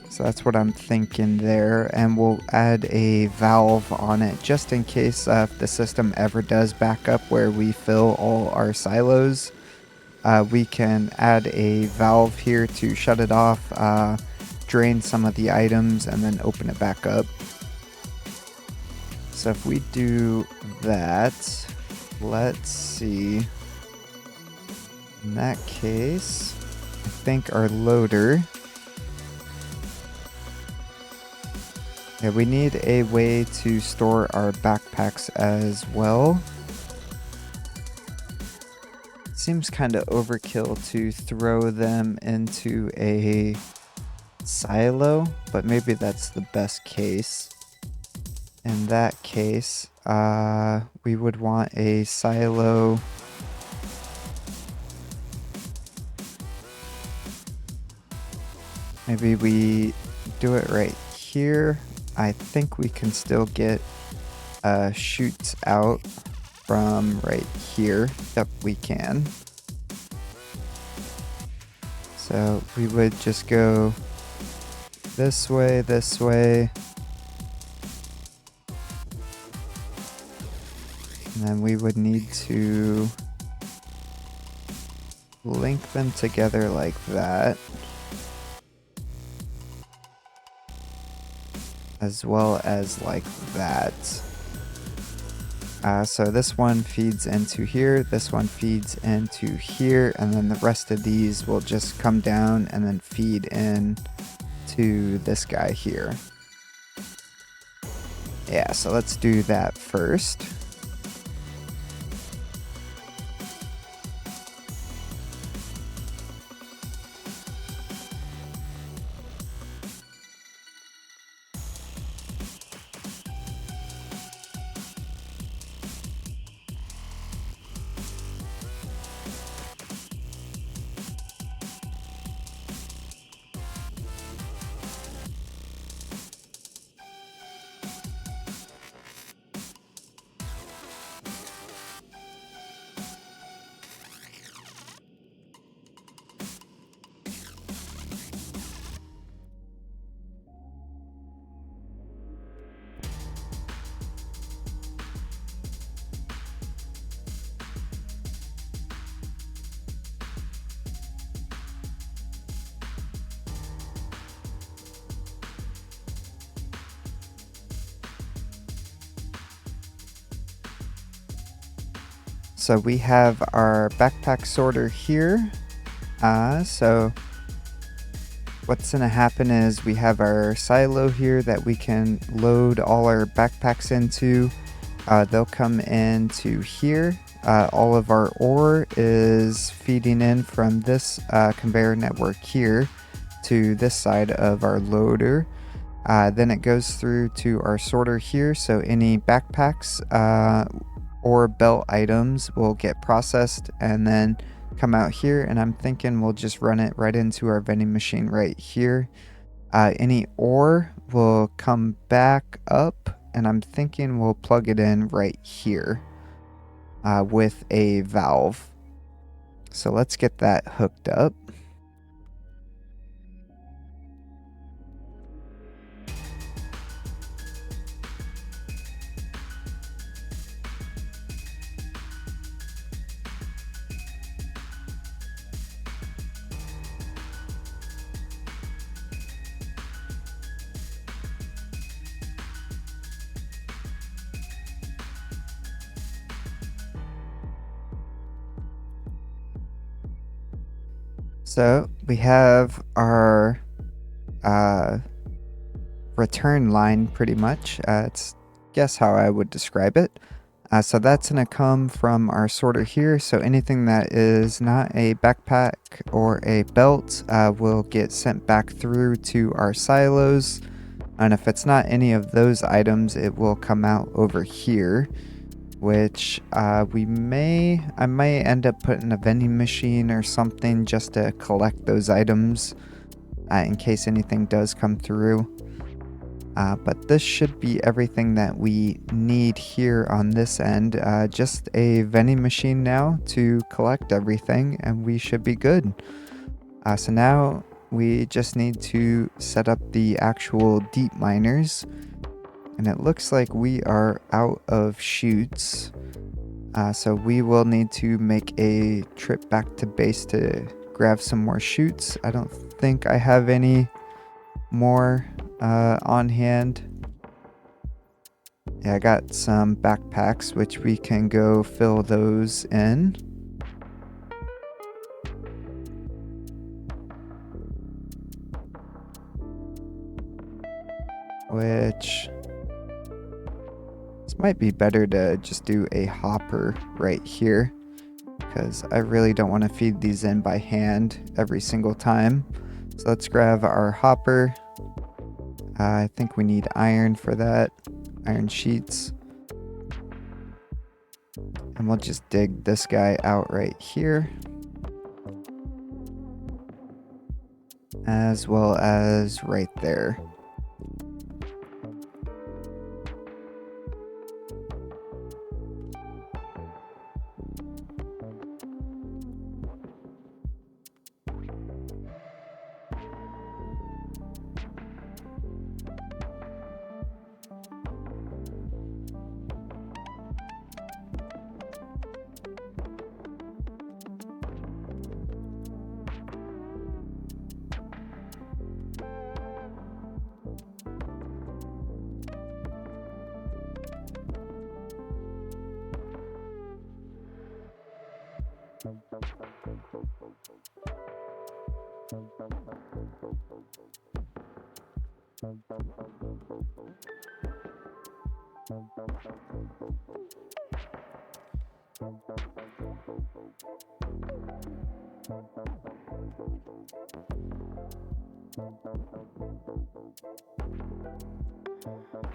So that's what I'm thinking there, and we'll add a valve on it just in case if the system ever does back up where we fill all our silos. We can add a valve here to shut it off, drain some of the items, and then open it back up. So if we do that, let's see. In that case, I think our loader. Yeah, we need a way to store our backpacks as well. Seems kind of overkill to throw them into a silo, but maybe that's the best case. In that case, we would want a silo. Maybe we do it right here. I think we can still get chutes out from right here. Yep, we can. So we would just go this way, and then we would need to link them together like that, as well as like that. So this one feeds into here, this one feeds into here, and then the rest of these will just come down and then feed in to this guy here. Yeah, so let's do that first. So we have our backpack sorter here. So what's gonna happen is we have our silo here that we can load all our backpacks into. They'll come into here. All of our ore is feeding in from this conveyor network here to this side of our loader. Then it goes through to our sorter here, so any backpacks or belt items will get processed and then come out here, and I'm thinking we'll just run it right into our vending machine right here. Any ore will come back up, and I'm thinking we'll plug it in right here with a valve. So let's get that hooked up. So we have our return line pretty much. It's guess how I would describe it. So that's going to come from our sorter here. So anything that is not a backpack or a belt will get sent back through to our silos. And if it's not any of those items, it will come out over here, which I might end up putting a vending machine or something just to collect those items in case anything does come through. But this should be everything that we need here on this end. Just a vending machine now to collect everything, and we should be good. So now we just need to set up the actual deep miners. And it looks like we are out of chutes. So we will need to make a trip back to base to grab some more chutes. I don't think I have any more on hand. Yeah, I got some backpacks, which we can go fill those in. Which... this might be better to just do a hopper right here, because I really don't want to feed these in by hand every single time. So let's grab our hopper. I think we need iron for that, iron sheets. And we'll just dig this guy out right here, as well as right there.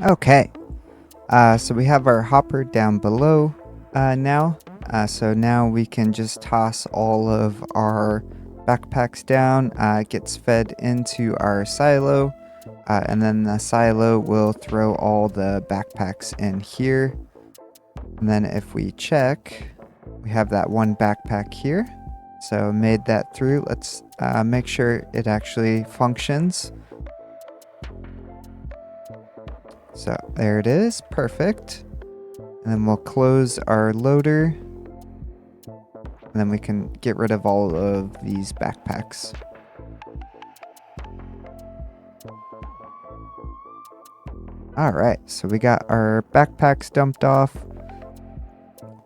Okay, so we have our hopper down below now. So now we can just toss all of our backpacks down. It gets fed into our silo, and then the silo will throw all the backpacks in here. And then if we check, we have that one backpack here. So made that through. Let's make sure it actually functions. So there it is, perfect. And then we'll close our loader. And then we can get rid of all of these backpacks. Alright, so we got our backpacks dumped off.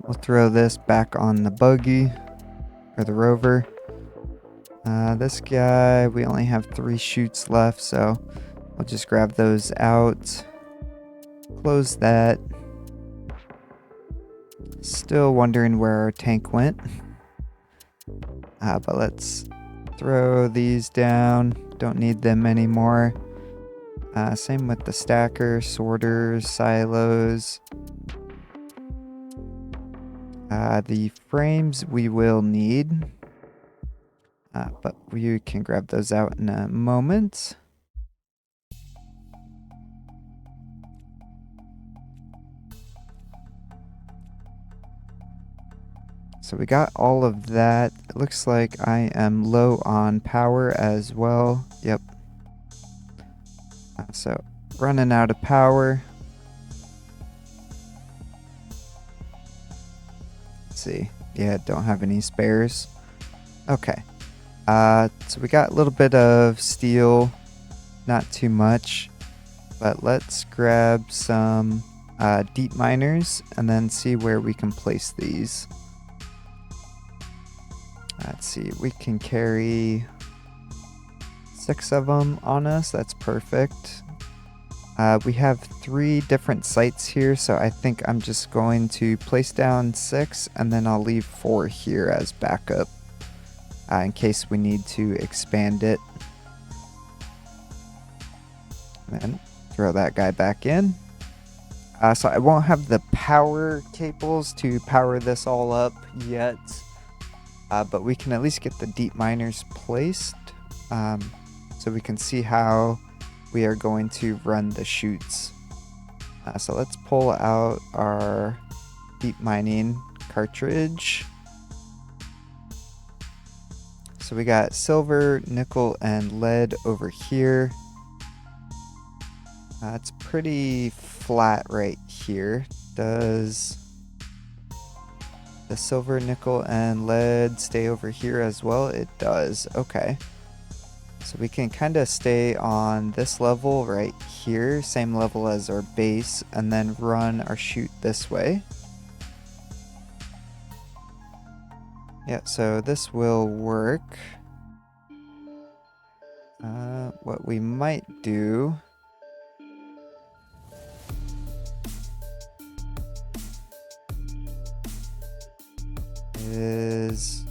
We'll throw this back on the buggy, or the Rover. This guy, we only have 3 chutes left, so we'll just grab those out. Close that. Still wondering where our tank went. But let's throw these down. Don't need them anymore. Same with the stacker, sorters, silos. The frames we will need. But we can grab those out in a moment. So we got all of that. It looks like I am low on power as well. Yep. So running out of power. Let's see. Yeah, don't have any spares. Okay. So we got a little bit of steel. Not too much. But let's grab some deep miners and then see where we can place these. Let's see, we can carry 6 of them on us. That's perfect. We have 3 different sites here, so I think I'm just going to place down 6 and then I'll leave 4 here as backup in case we need to expand it. Then throw that guy back in. So I won't have the power cables to power this all up yet. But we can at least get the deep miners placed so we can see how we are going to run the chutes. So let's pull out our deep mining cartridge. So we got silver, nickel, and lead over here. It's pretty flat right here. Does the silver, nickel, and lead stay over here as well? It does. Okay. So we can kind of stay on this level right here, same level as our base, and then run our chute this way. Yeah, so this will work. What we might do is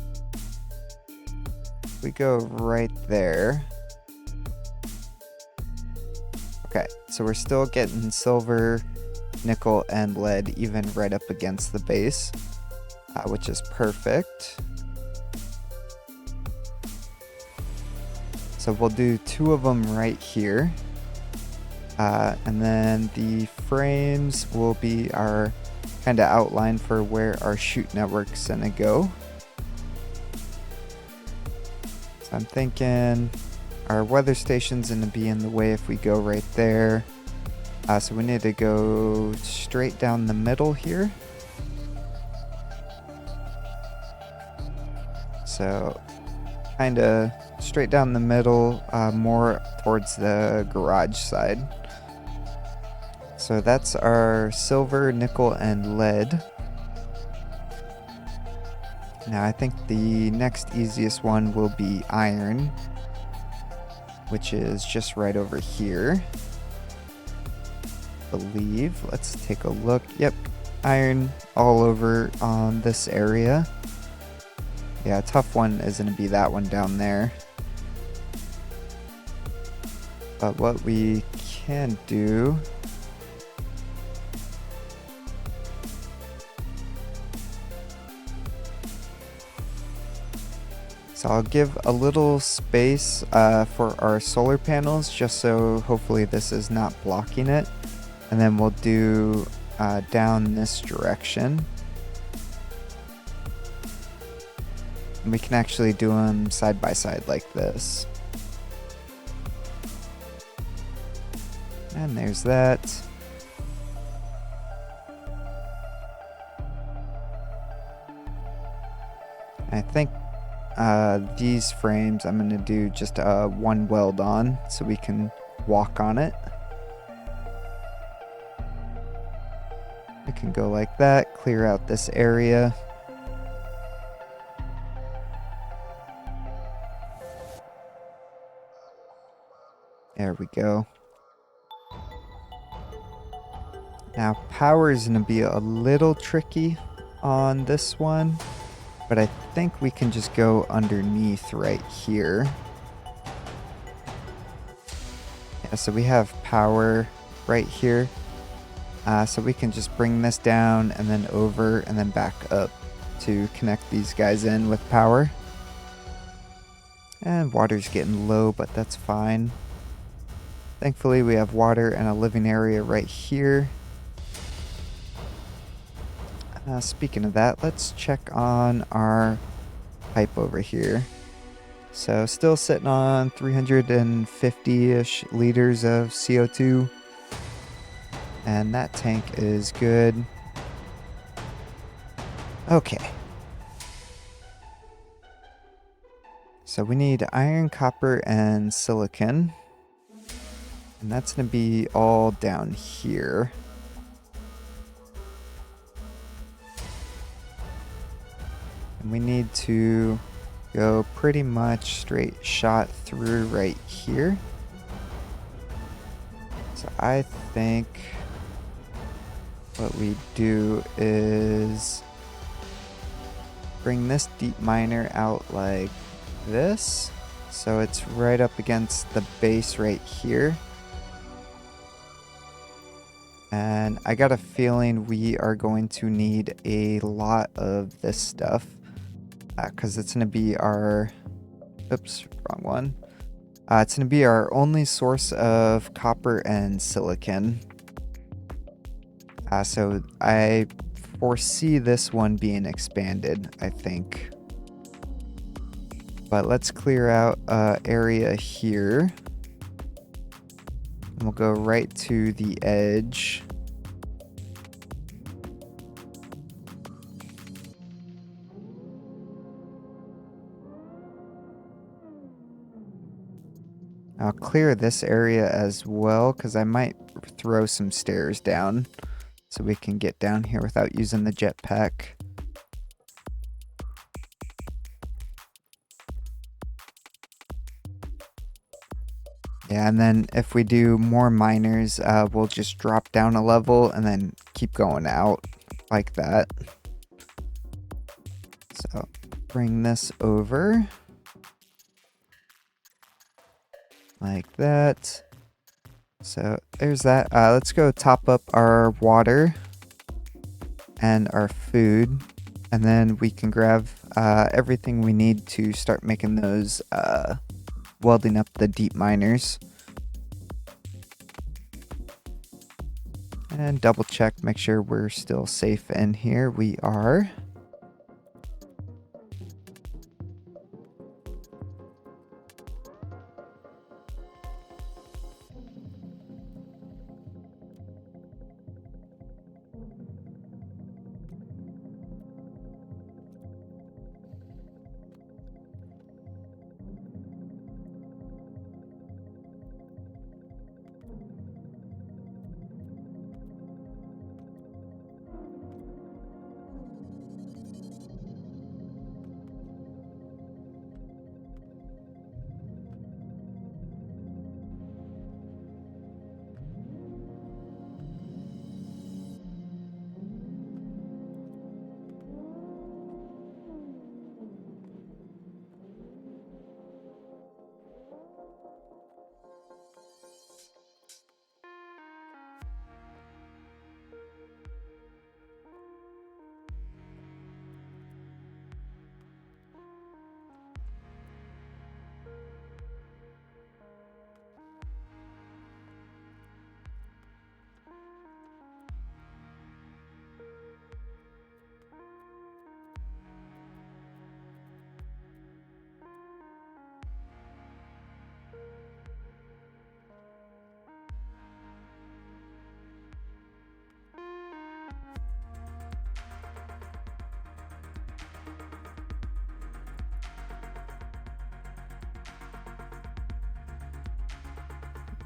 we go right there. Okay, so we're still getting silver, nickel, and lead even right up against the base, which is perfect. So we'll do 2 of them right here. And then the frames will be our kind of outline for where our chute network's gonna go. So I'm thinking our weather station's gonna be in the way if we go right there. So we need to go straight down the middle here. So kind of straight down the middle, more towards the garage side. So that's our silver, nickel, and lead. Now I think the next easiest one will be iron, which is just right over here, I believe. Let's take a look. Yep, iron all over on this area. Yeah, a tough one is going to be that one down there. But what we can do so I'll give a little space for our solar panels just so hopefully this is not blocking it. And then we'll do down this direction. And we can actually do them side by side like this. And there's that. I think these frames I'm going to do just one weld on so we can walk on it. It can go like that, clear out this area. There we go. Now power is going to be a little tricky on this one, but I think we can just go underneath right here. Yeah, so we have power right here. So we can just bring this down and then over and then back up to connect these guys in with power. And water's getting low, but that's fine. Thankfully, we have water and a living area right here. Speaking of that, let's check on our pipe over here. So still sitting on 350-ish liters of CO2. And that tank is good. Okay. So we need iron, copper, and silicon. And that's going to be all down here. And we need to go pretty much straight shot through right here. So I think what we do is bring this deep miner out like this. So it's right up against the base right here. And I got a feeling we are going to need a lot of this stuff. Because it's going to be our... Oops, wrong one. It's going to be our only source of copper and silicon. So I foresee this one being expanded, I think. But let's clear out area here. And we'll go right to the edge. I'll clear this area as well, because I might throw some stairs down so we can get down here without using the jetpack. Yeah, and then if we do more miners, we'll just drop down a level and then keep going out like that. So bring this over. Like that. So there's that. Let's go top up our water and our food. And then we can grab everything we need to start making those welding up the deep miners. And double check, make sure we're still safe in here. We are.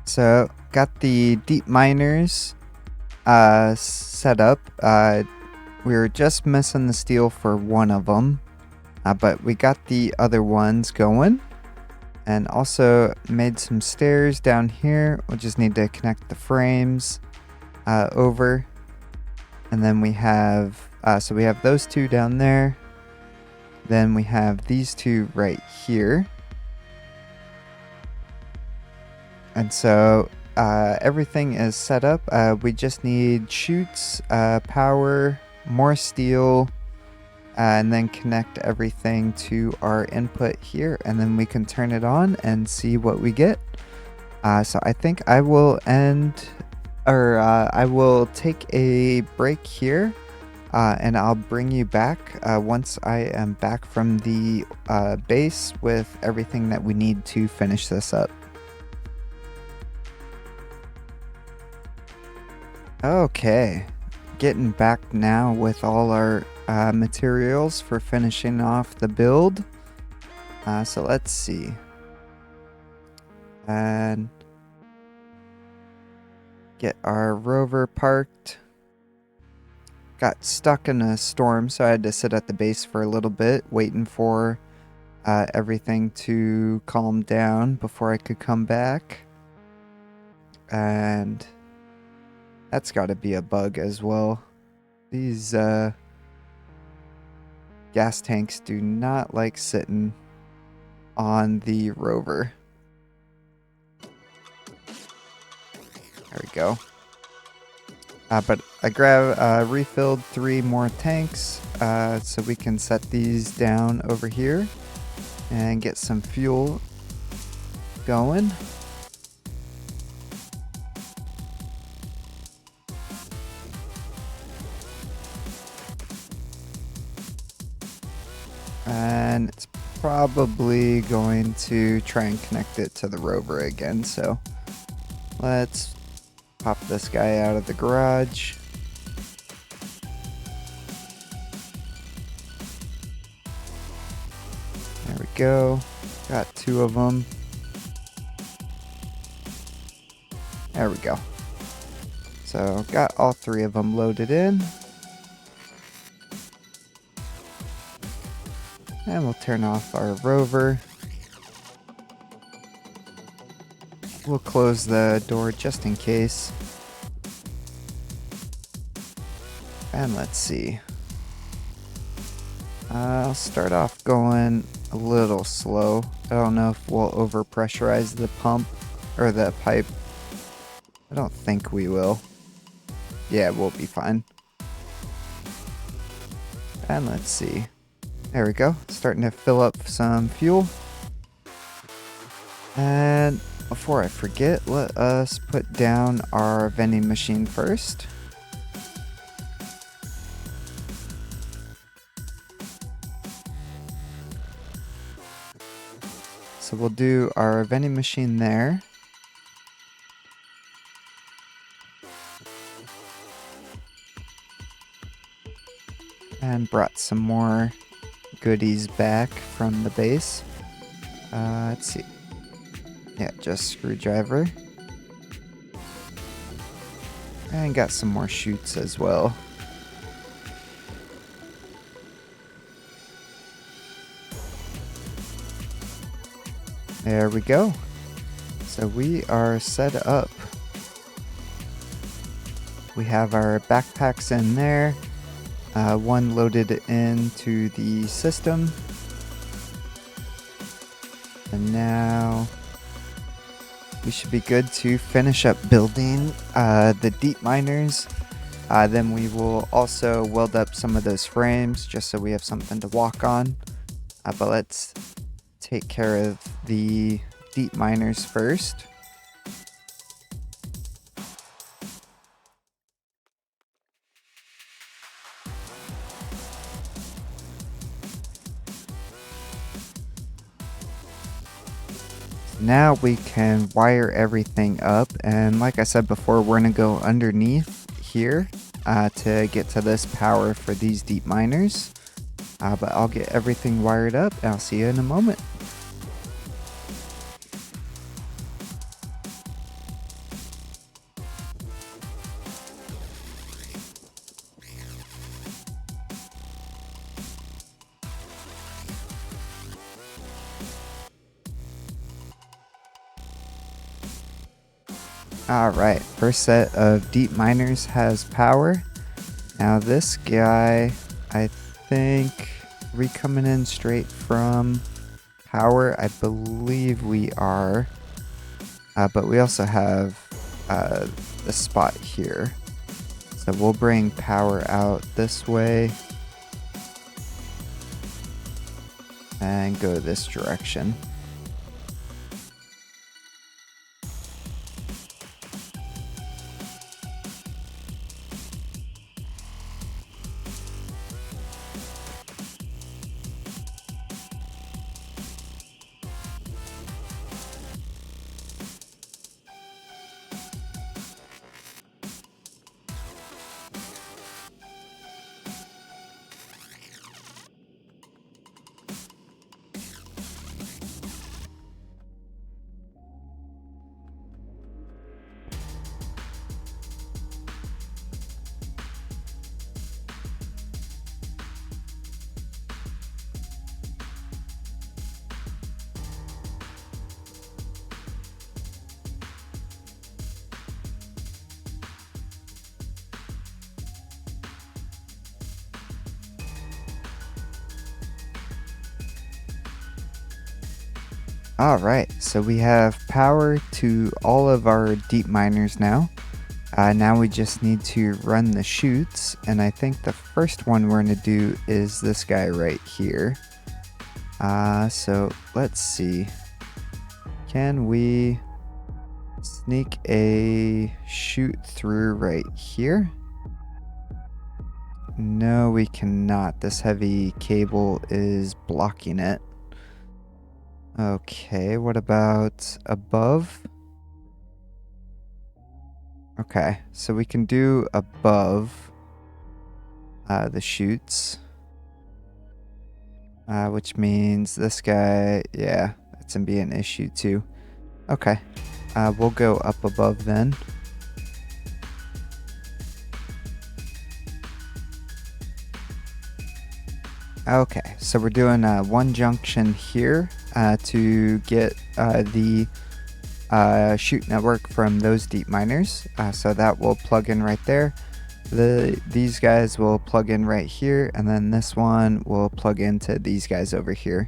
So got the deep miners set up. We were just missing the steel for one of them, but we got the other ones going. And also made some stairs down here. We'll just need to connect the frames over. And then we have, so we have those two down there. Then we have these two right here. And so everything is set up. We just need chutes, power, more steel, and then connect everything to our input here, and then we can turn it on and see what we get. So I think I will I will take a break here, and I'll bring you back once I am back from the base with everything that we need to finish this up. Okay, getting back now with all our materials for finishing off the build. So let's see. And get our rover parked. Got stuck in a storm, so I had to sit at the base for a little bit, waiting for everything to calm down before I could come back. And that's got to be a bug as well. These gas tanks do not like sitting on the rover. There we go. But I refilled 3 more tanks, so we can set these down over here and get some fuel going. And it's probably going to try and connect it to the rover again, so let's pop this guy out of the garage. There we go. Got 2 of them. There we go. So got all 3 of them loaded in. And we'll turn off our rover. We'll close the door just in case. And let's see. I'll start off going a little slow. I don't know if we'll overpressurize the pump or the pipe. I don't think we will. Yeah, we'll be fine. And let's see. There we go. Starting to fill up some fuel. And before I forget, let us put down our vending machine first. So we'll do our vending machine there. And brought some more goodies back from the base. Let's see. Yeah, just screwdriver. And got some more chutes as well. There we go. So we are set up. We have our backpacks in there. One loaded into the system. And now we should be good to finish up building the deep miners. Then we will also weld up some of those frames just so we have something to walk on. But let's take care of the deep miners first. Now we can wire everything up, and like I said before, we're going to go underneath here to get to this power for these deep miners. But I'll get everything wired up and I'll see you in a moment. Alright, first set of deep miners has power. Now this guy, I think, are we coming in straight from power? I believe we are. But we also have the spot here. So we'll bring power out this way and go this direction. Alright, so we have power to all of our deep miners now. Now we just need to run the chutes, and I think the first one we're going to do is this guy right here. So let's see. Can we sneak a chute through right here? No, we cannot. This heavy cable is blocking it. Okay, what about above? Okay, so we can do above the chutes. Which means this guy, yeah, that's gonna be an issue too. Okay, we'll go up above then. Okay, so we're doing one junction here to get the chute network from those deep miners. So that will plug in right there. These guys will plug in right here, and then this one will plug into these guys over here.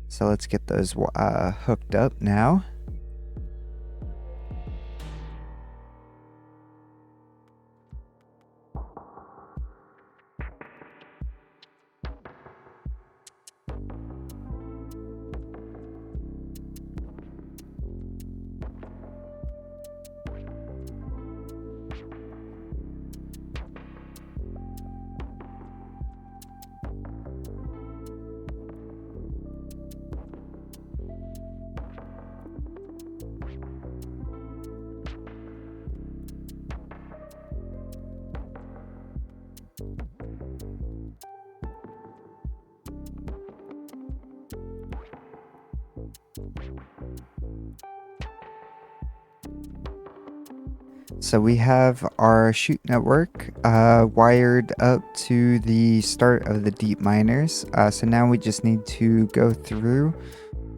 So let's get those hooked up now. So we have our chute network wired up to the start of the deep miners. So now we just need to go through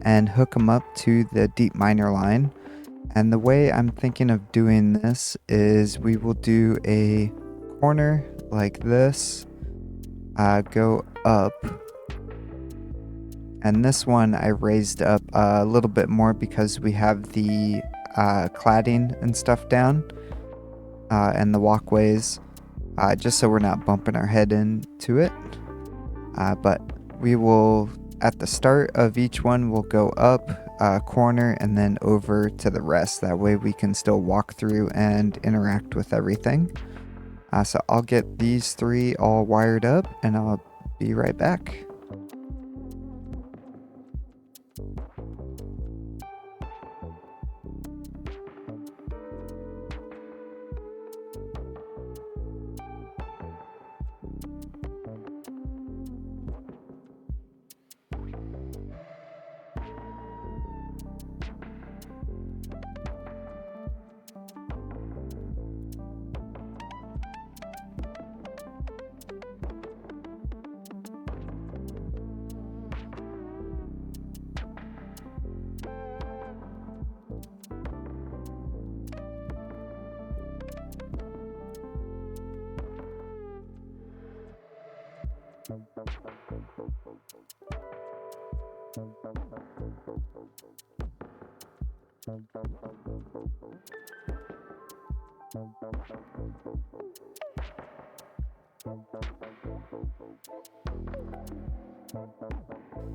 and hook them up to the deep miner line. And the way I'm thinking of doing this is we will do a corner like this, go up. And this one I raised up a little bit more because we have the cladding and stuff down. And the walkways, just so we're not bumping our head into it. But we will, at the start of each one, we'll go up a corner and then over to the rest. That way we can still walk through and interact with everything. So I'll get these three all wired up and I'll be right back.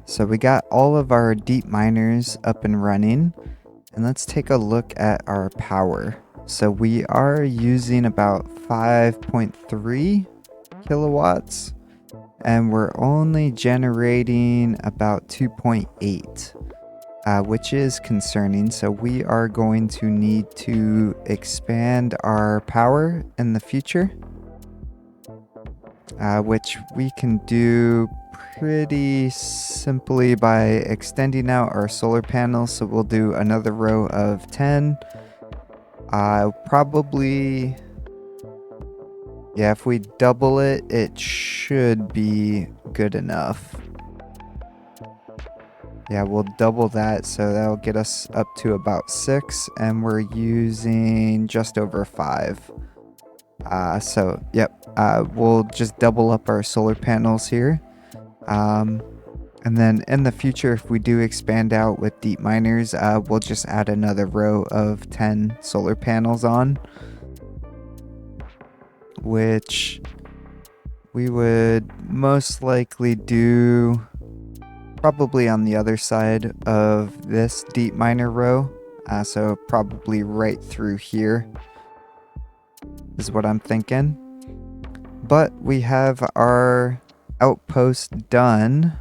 So we got all of our deep miners up and running, and let's take a look at our power. So we are using about 5.3 kilowatts, and we're only generating about 2.8, which is concerning. So we are going to need to expand our power in the future, which we can do pretty simply by extending out our solar panels. So we'll do another row of 10. Probably, yeah, if we double it, it should be good enough. Yeah, we'll double that, so that'll get us up to about 6, and we're using just over 5. So, yep, we'll just double up our solar panels here. And then in the future, if we do expand out with deep miners, we'll just add another row of 10 solar panels on, which we would most likely do probably on the other side of this deep miner row. So probably right through here is what I'm thinking. But we have our outpost done.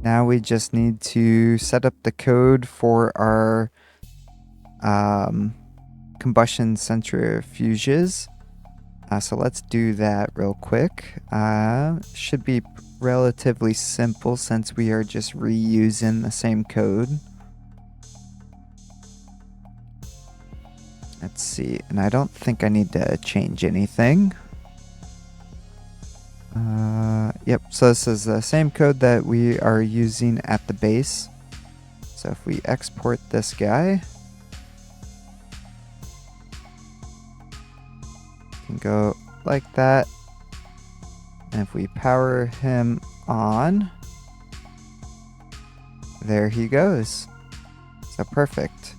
Now we just need to set up the code for our combustion centrifuges. So let's do that real quick. Should be relatively simple since we are just reusing the same code. Let's see, and I don't think I need to change anything. Yep, so this is the same code that we are using at the base. So if we export this guy, can go like that. And if we power him on, there he goes. So perfect.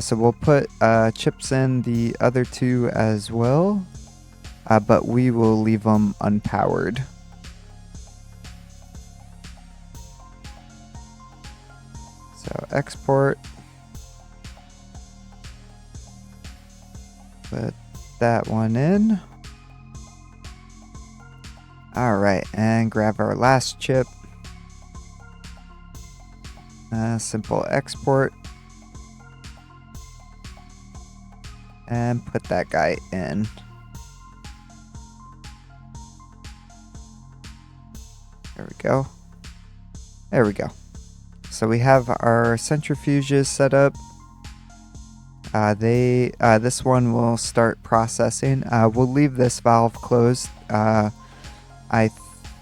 So we'll put chips in the other two as well, but we will leave them unpowered. So export. Put that one in. Alright, and grab our last chip. Simple export. And put that guy in. There we go. There we go. So we have our centrifuges set up. This one will start processing. We'll leave this valve closed. I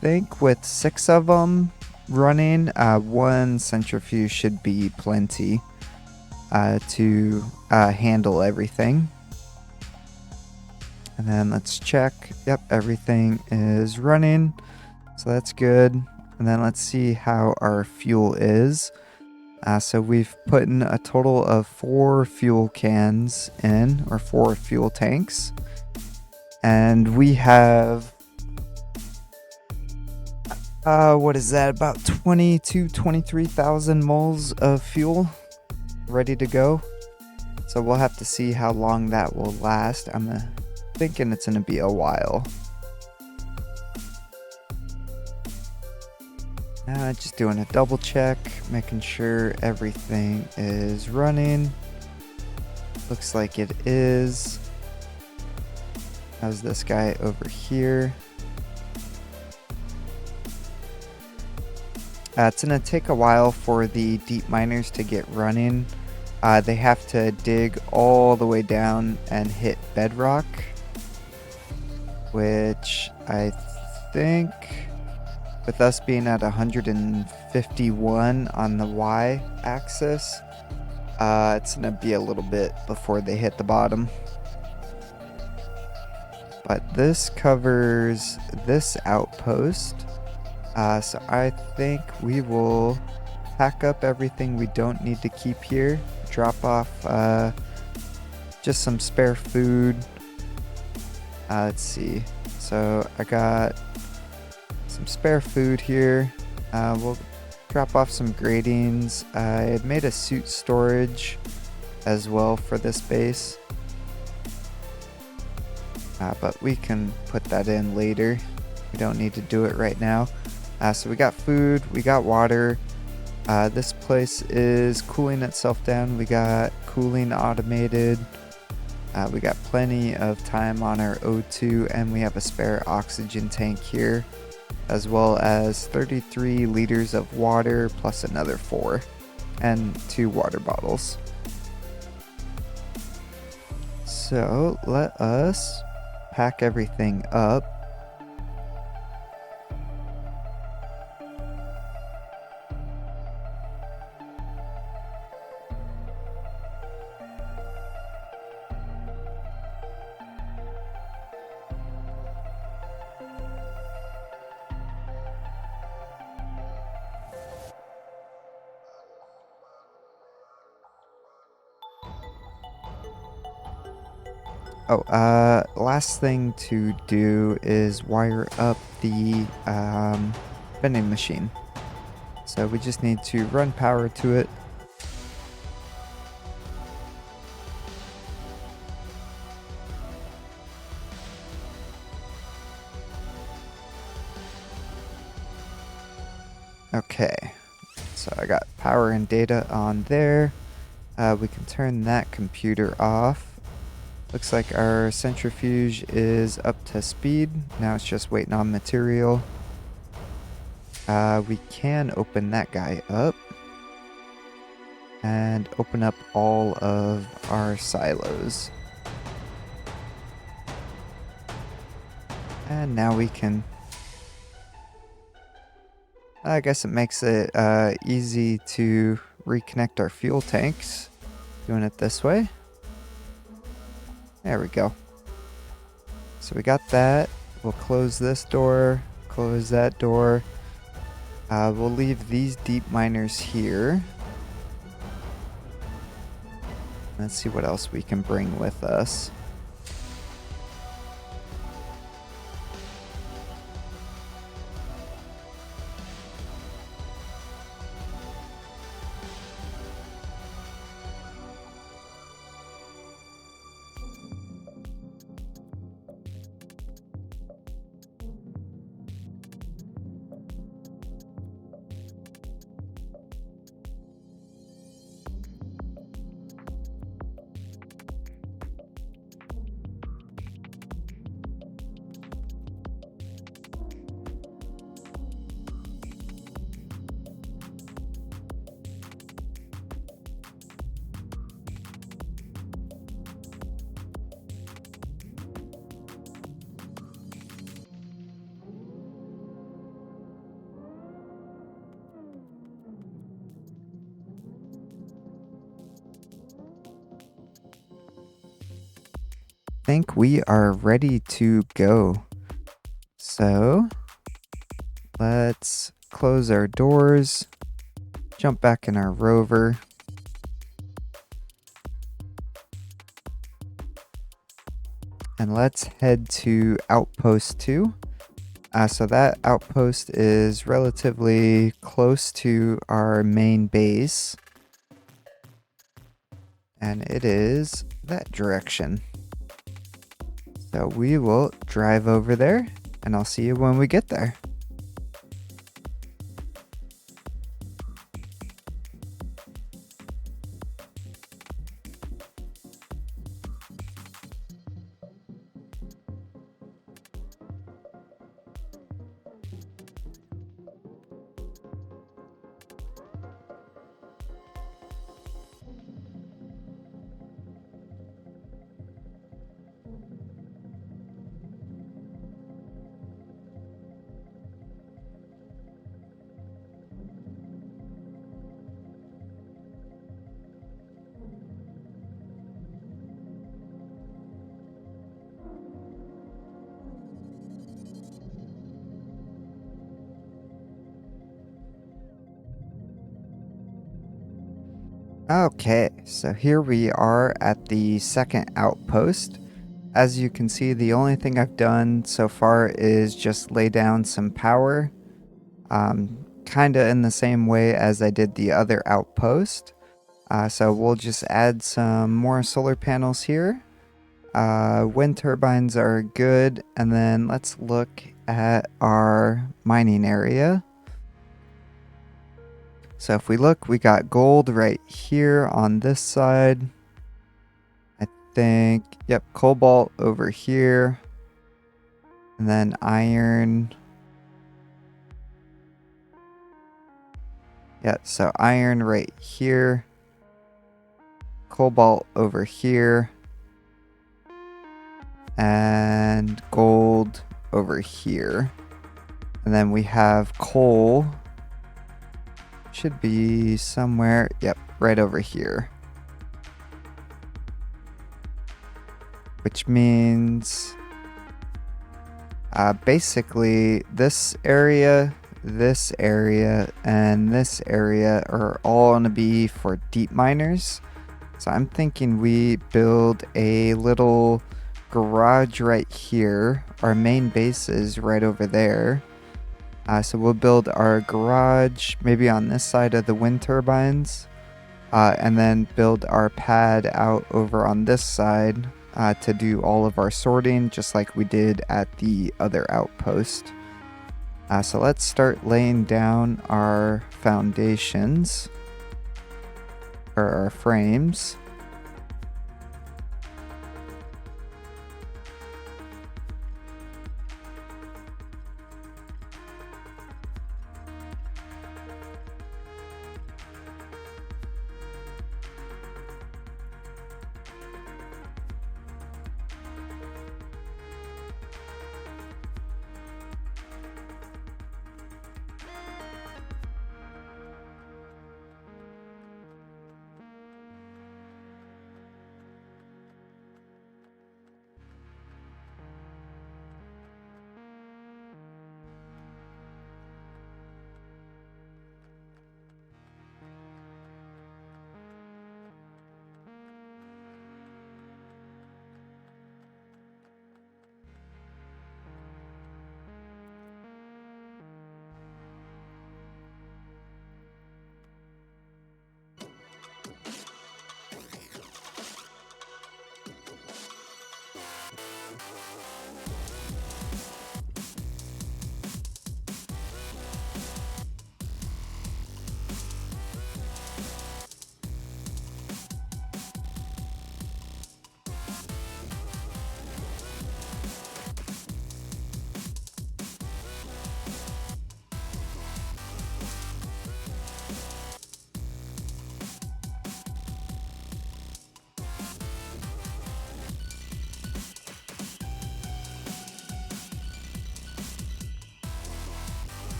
think with 6 of them running, 1 centrifuge should be plenty to handle everything. And then let's check. Yep, everything is running. So that's good. And then let's see how our fuel is. So we've put in a total of 4 fuel cans in, or 4 fuel tanks. And we have, what is that, about 23,000 moles of fuel ready to go. So we'll have to see how long that will last. I'm thinking it's going to be a while. Just doing a double check, making sure everything is running. Looks like it is. How's this guy over here? It's going to take a while for the deep miners to get running. They have to dig all the way down and hit bedrock, which I think, with us being at 151 on the y-axis, it's going to be a little bit before they hit the bottom. But this covers this outpost. So I think we will pack up everything we don't need to keep here, drop off just some spare food. Let's see. So I got some spare food here. We'll drop off some gratings. I made a suit storage as well for this base. But we can put that in later. We don't need to do it right now. So we got food, we got water. This place is cooling itself down. We got cooling automated. We got plenty of time on our O2, and we have a spare oxygen tank here, as well as 33 liters of water plus another 4 and 2 water bottles. So let us pack everything up. Oh, last thing to do is wire up the vending machine. So we just need to run power to it. Okay, so I got power and data on there. We can turn that computer off. Looks like our centrifuge is up to speed. Now it's just waiting on material. We can open that guy up and open up all of our silos. And now we can... I guess it makes it easy to reconnect our fuel tanks. Doing it this way. There we go. So we got that. We'll close this door, close that door. We'll leave these deep miners here. Let's see what else we can bring with us. Think we are ready to go. So let's close our doors, jump back in our rover. And let's head to Outpost 2. So that outpost is relatively close to our main base. And it is that direction. So we will drive over there, and I'll see you when we get there. Okay, so here we are at the second outpost. As you can see, the only thing I've done so far is just lay down some power, kind of in the same way as I did the other outpost. So we'll just add some more solar panels here. Wind turbines are good, and then let's look at our mining area. So if we look, we got gold right here on this side. I think, yep, cobalt over here. And then iron. Yeah, so iron right here. Cobalt over here. And gold over here. And then we have coal. Should be somewhere, yep, right over here. Which means basically this area, and this area are all going to be for deep miners. So I'm thinking we build a little garage right here. Our main base is right over there. So we'll build our garage maybe on this side of the wind turbines. And then build our pad out over on this side to do all of our sorting, just like we did at the other outpost. So let's start laying down our foundations, or our frames.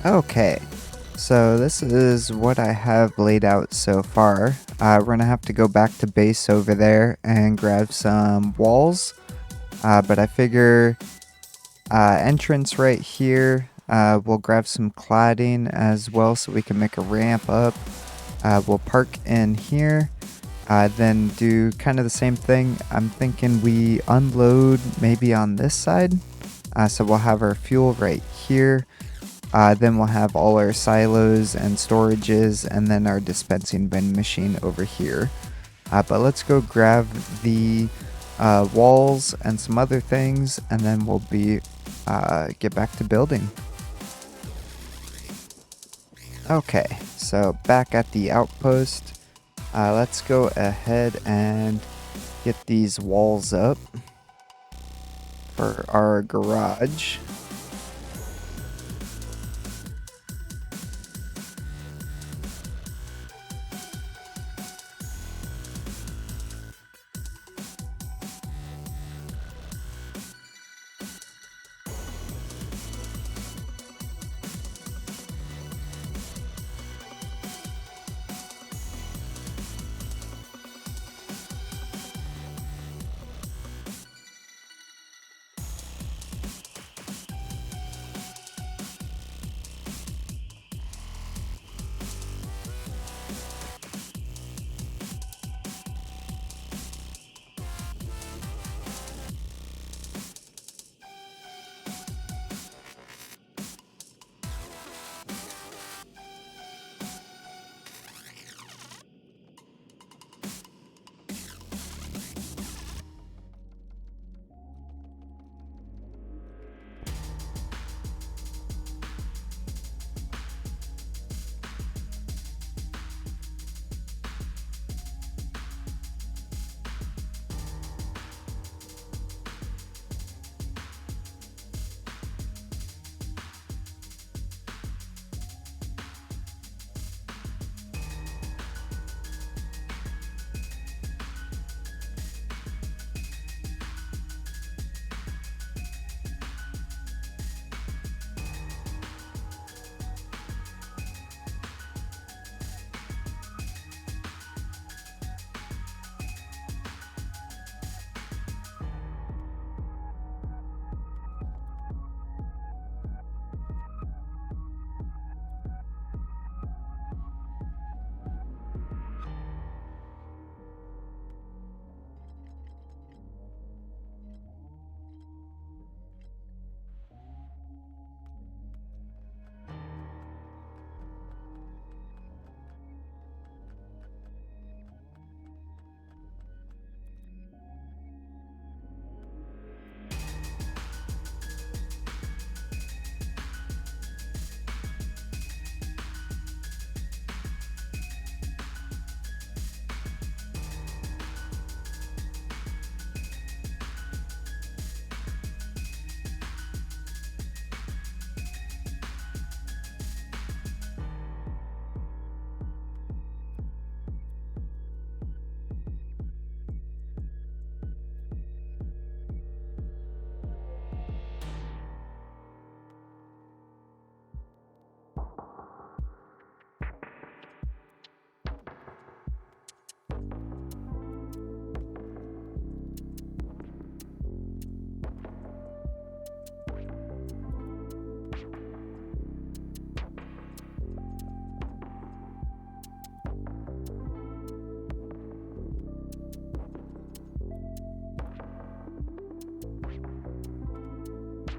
Okay, so this is what I have laid out so far. We're gonna have to go back to base over there and grab some walls, but I figure entrance right here. We'll grab some cladding as well so we can make a ramp up. We'll park in here, then do kind of the same thing. I'm thinking we unload maybe on this side. So we'll have our fuel right here. Then we'll have all our silos and storages, and then our dispensing bin machine over here. But let's go grab the walls and some other things, and then we'll get back to building. Okay, so back at the outpost, let's go ahead and get these walls up for our garage.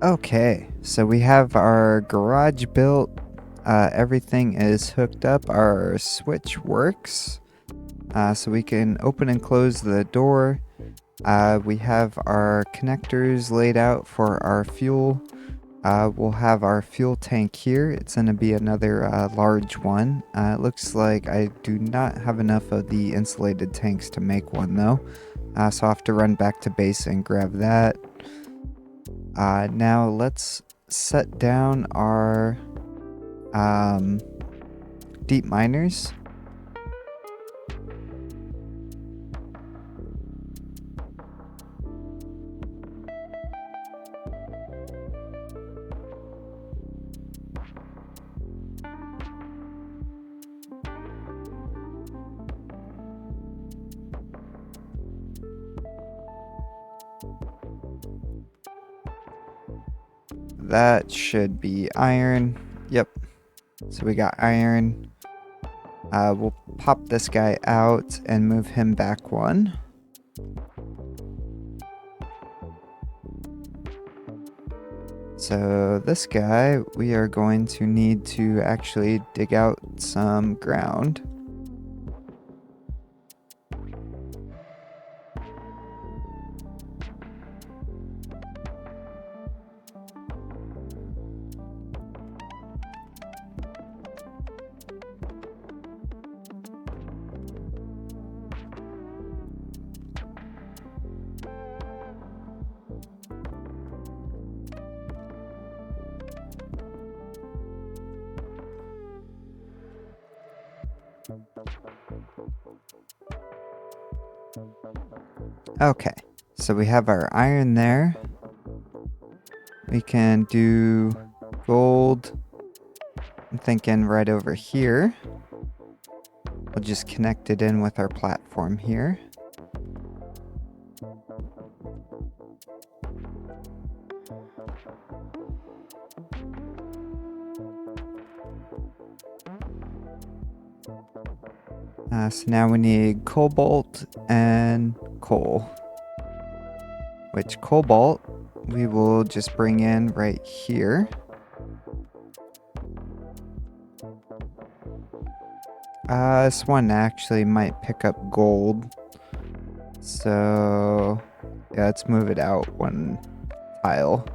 Okay, so we have our garage built. Everything is hooked up. Our switch works. So we can open and close the door. We have our connectors laid out for our fuel. We'll have our fuel tank here. It's going to be another large one. It looks like I do not have enough of the insulated tanks to make one though. So I'll have to run back to base and grab that. Now let's set down our deep miners. that should be iron. Yep. So we got iron. We'll pop this guy out and move him back one. So this guy, we are going to need to actually dig out some ground. Okay, so we have our iron there. We can do gold. I'm thinking right over here. We'll just connect it in with our platform here. So now we need cobalt and coal. Which cobalt we will just bring in right here. This one actually might pick up gold. So yeah, let's move it out one tile.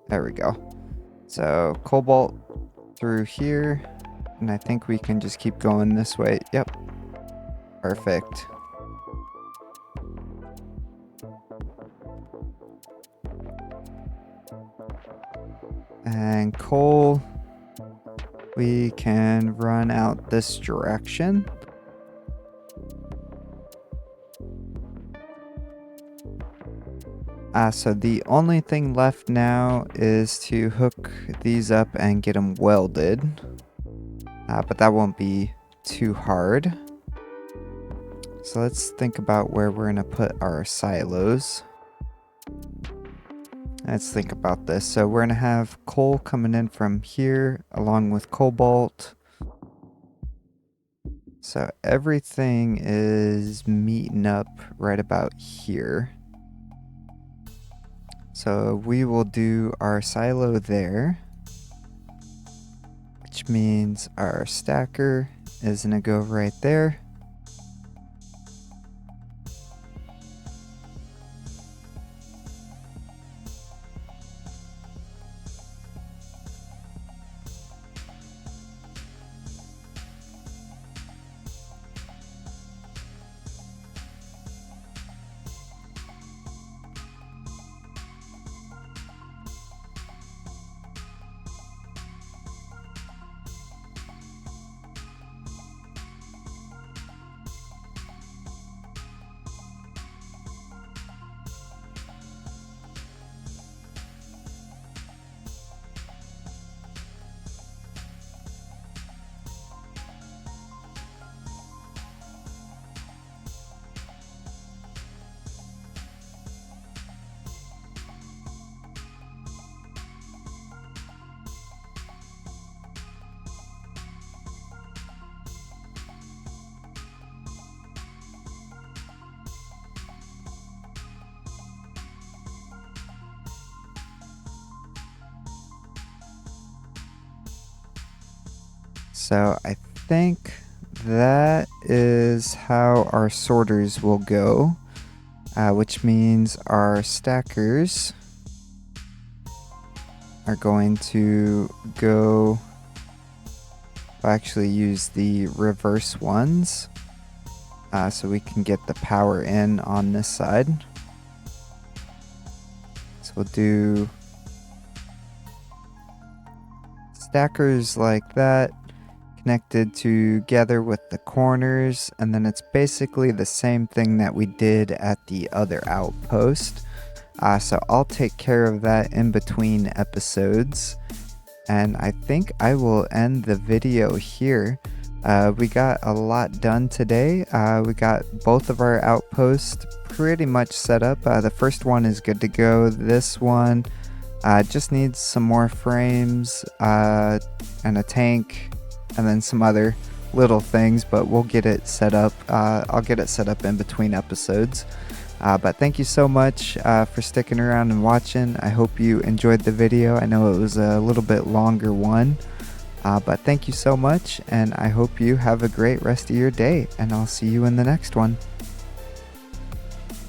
There we go. So cobalt through here, and I think we can just keep going this way. Yep. Perfect. And coal, we can run out this direction. So the only thing left now is to hook these up and get them welded. But that won't be too hard. So let's think about where we're going to put our silos. Let's think about this. So we're going to have coal coming in from here along with cobalt. So everything is meeting up right about here. So we will do our silo there, which means our stacker is going to go right there. So I think that is how our sorters will go, which means our stackers are going to go, we'll actually use the reverse ones, so we can get the power in on this side. So we'll do stackers like that, connected together with the corners, and then it's basically the same thing that we did at the other outpost. So I'll take care of that in between episodes, and I think I will end the video here. We got a lot done today. We got both of our outposts pretty much set up. The first one is good to go. This one just needs some more frames and a tank and then some other little things, but we'll get it set up. I'll get it set up in between episodes. But thank you so much for sticking around and watching. I hope you enjoyed the video. I know it was a little bit longer one, but thank you so much, and I hope you have a great rest of your day, and I'll see you in the next one.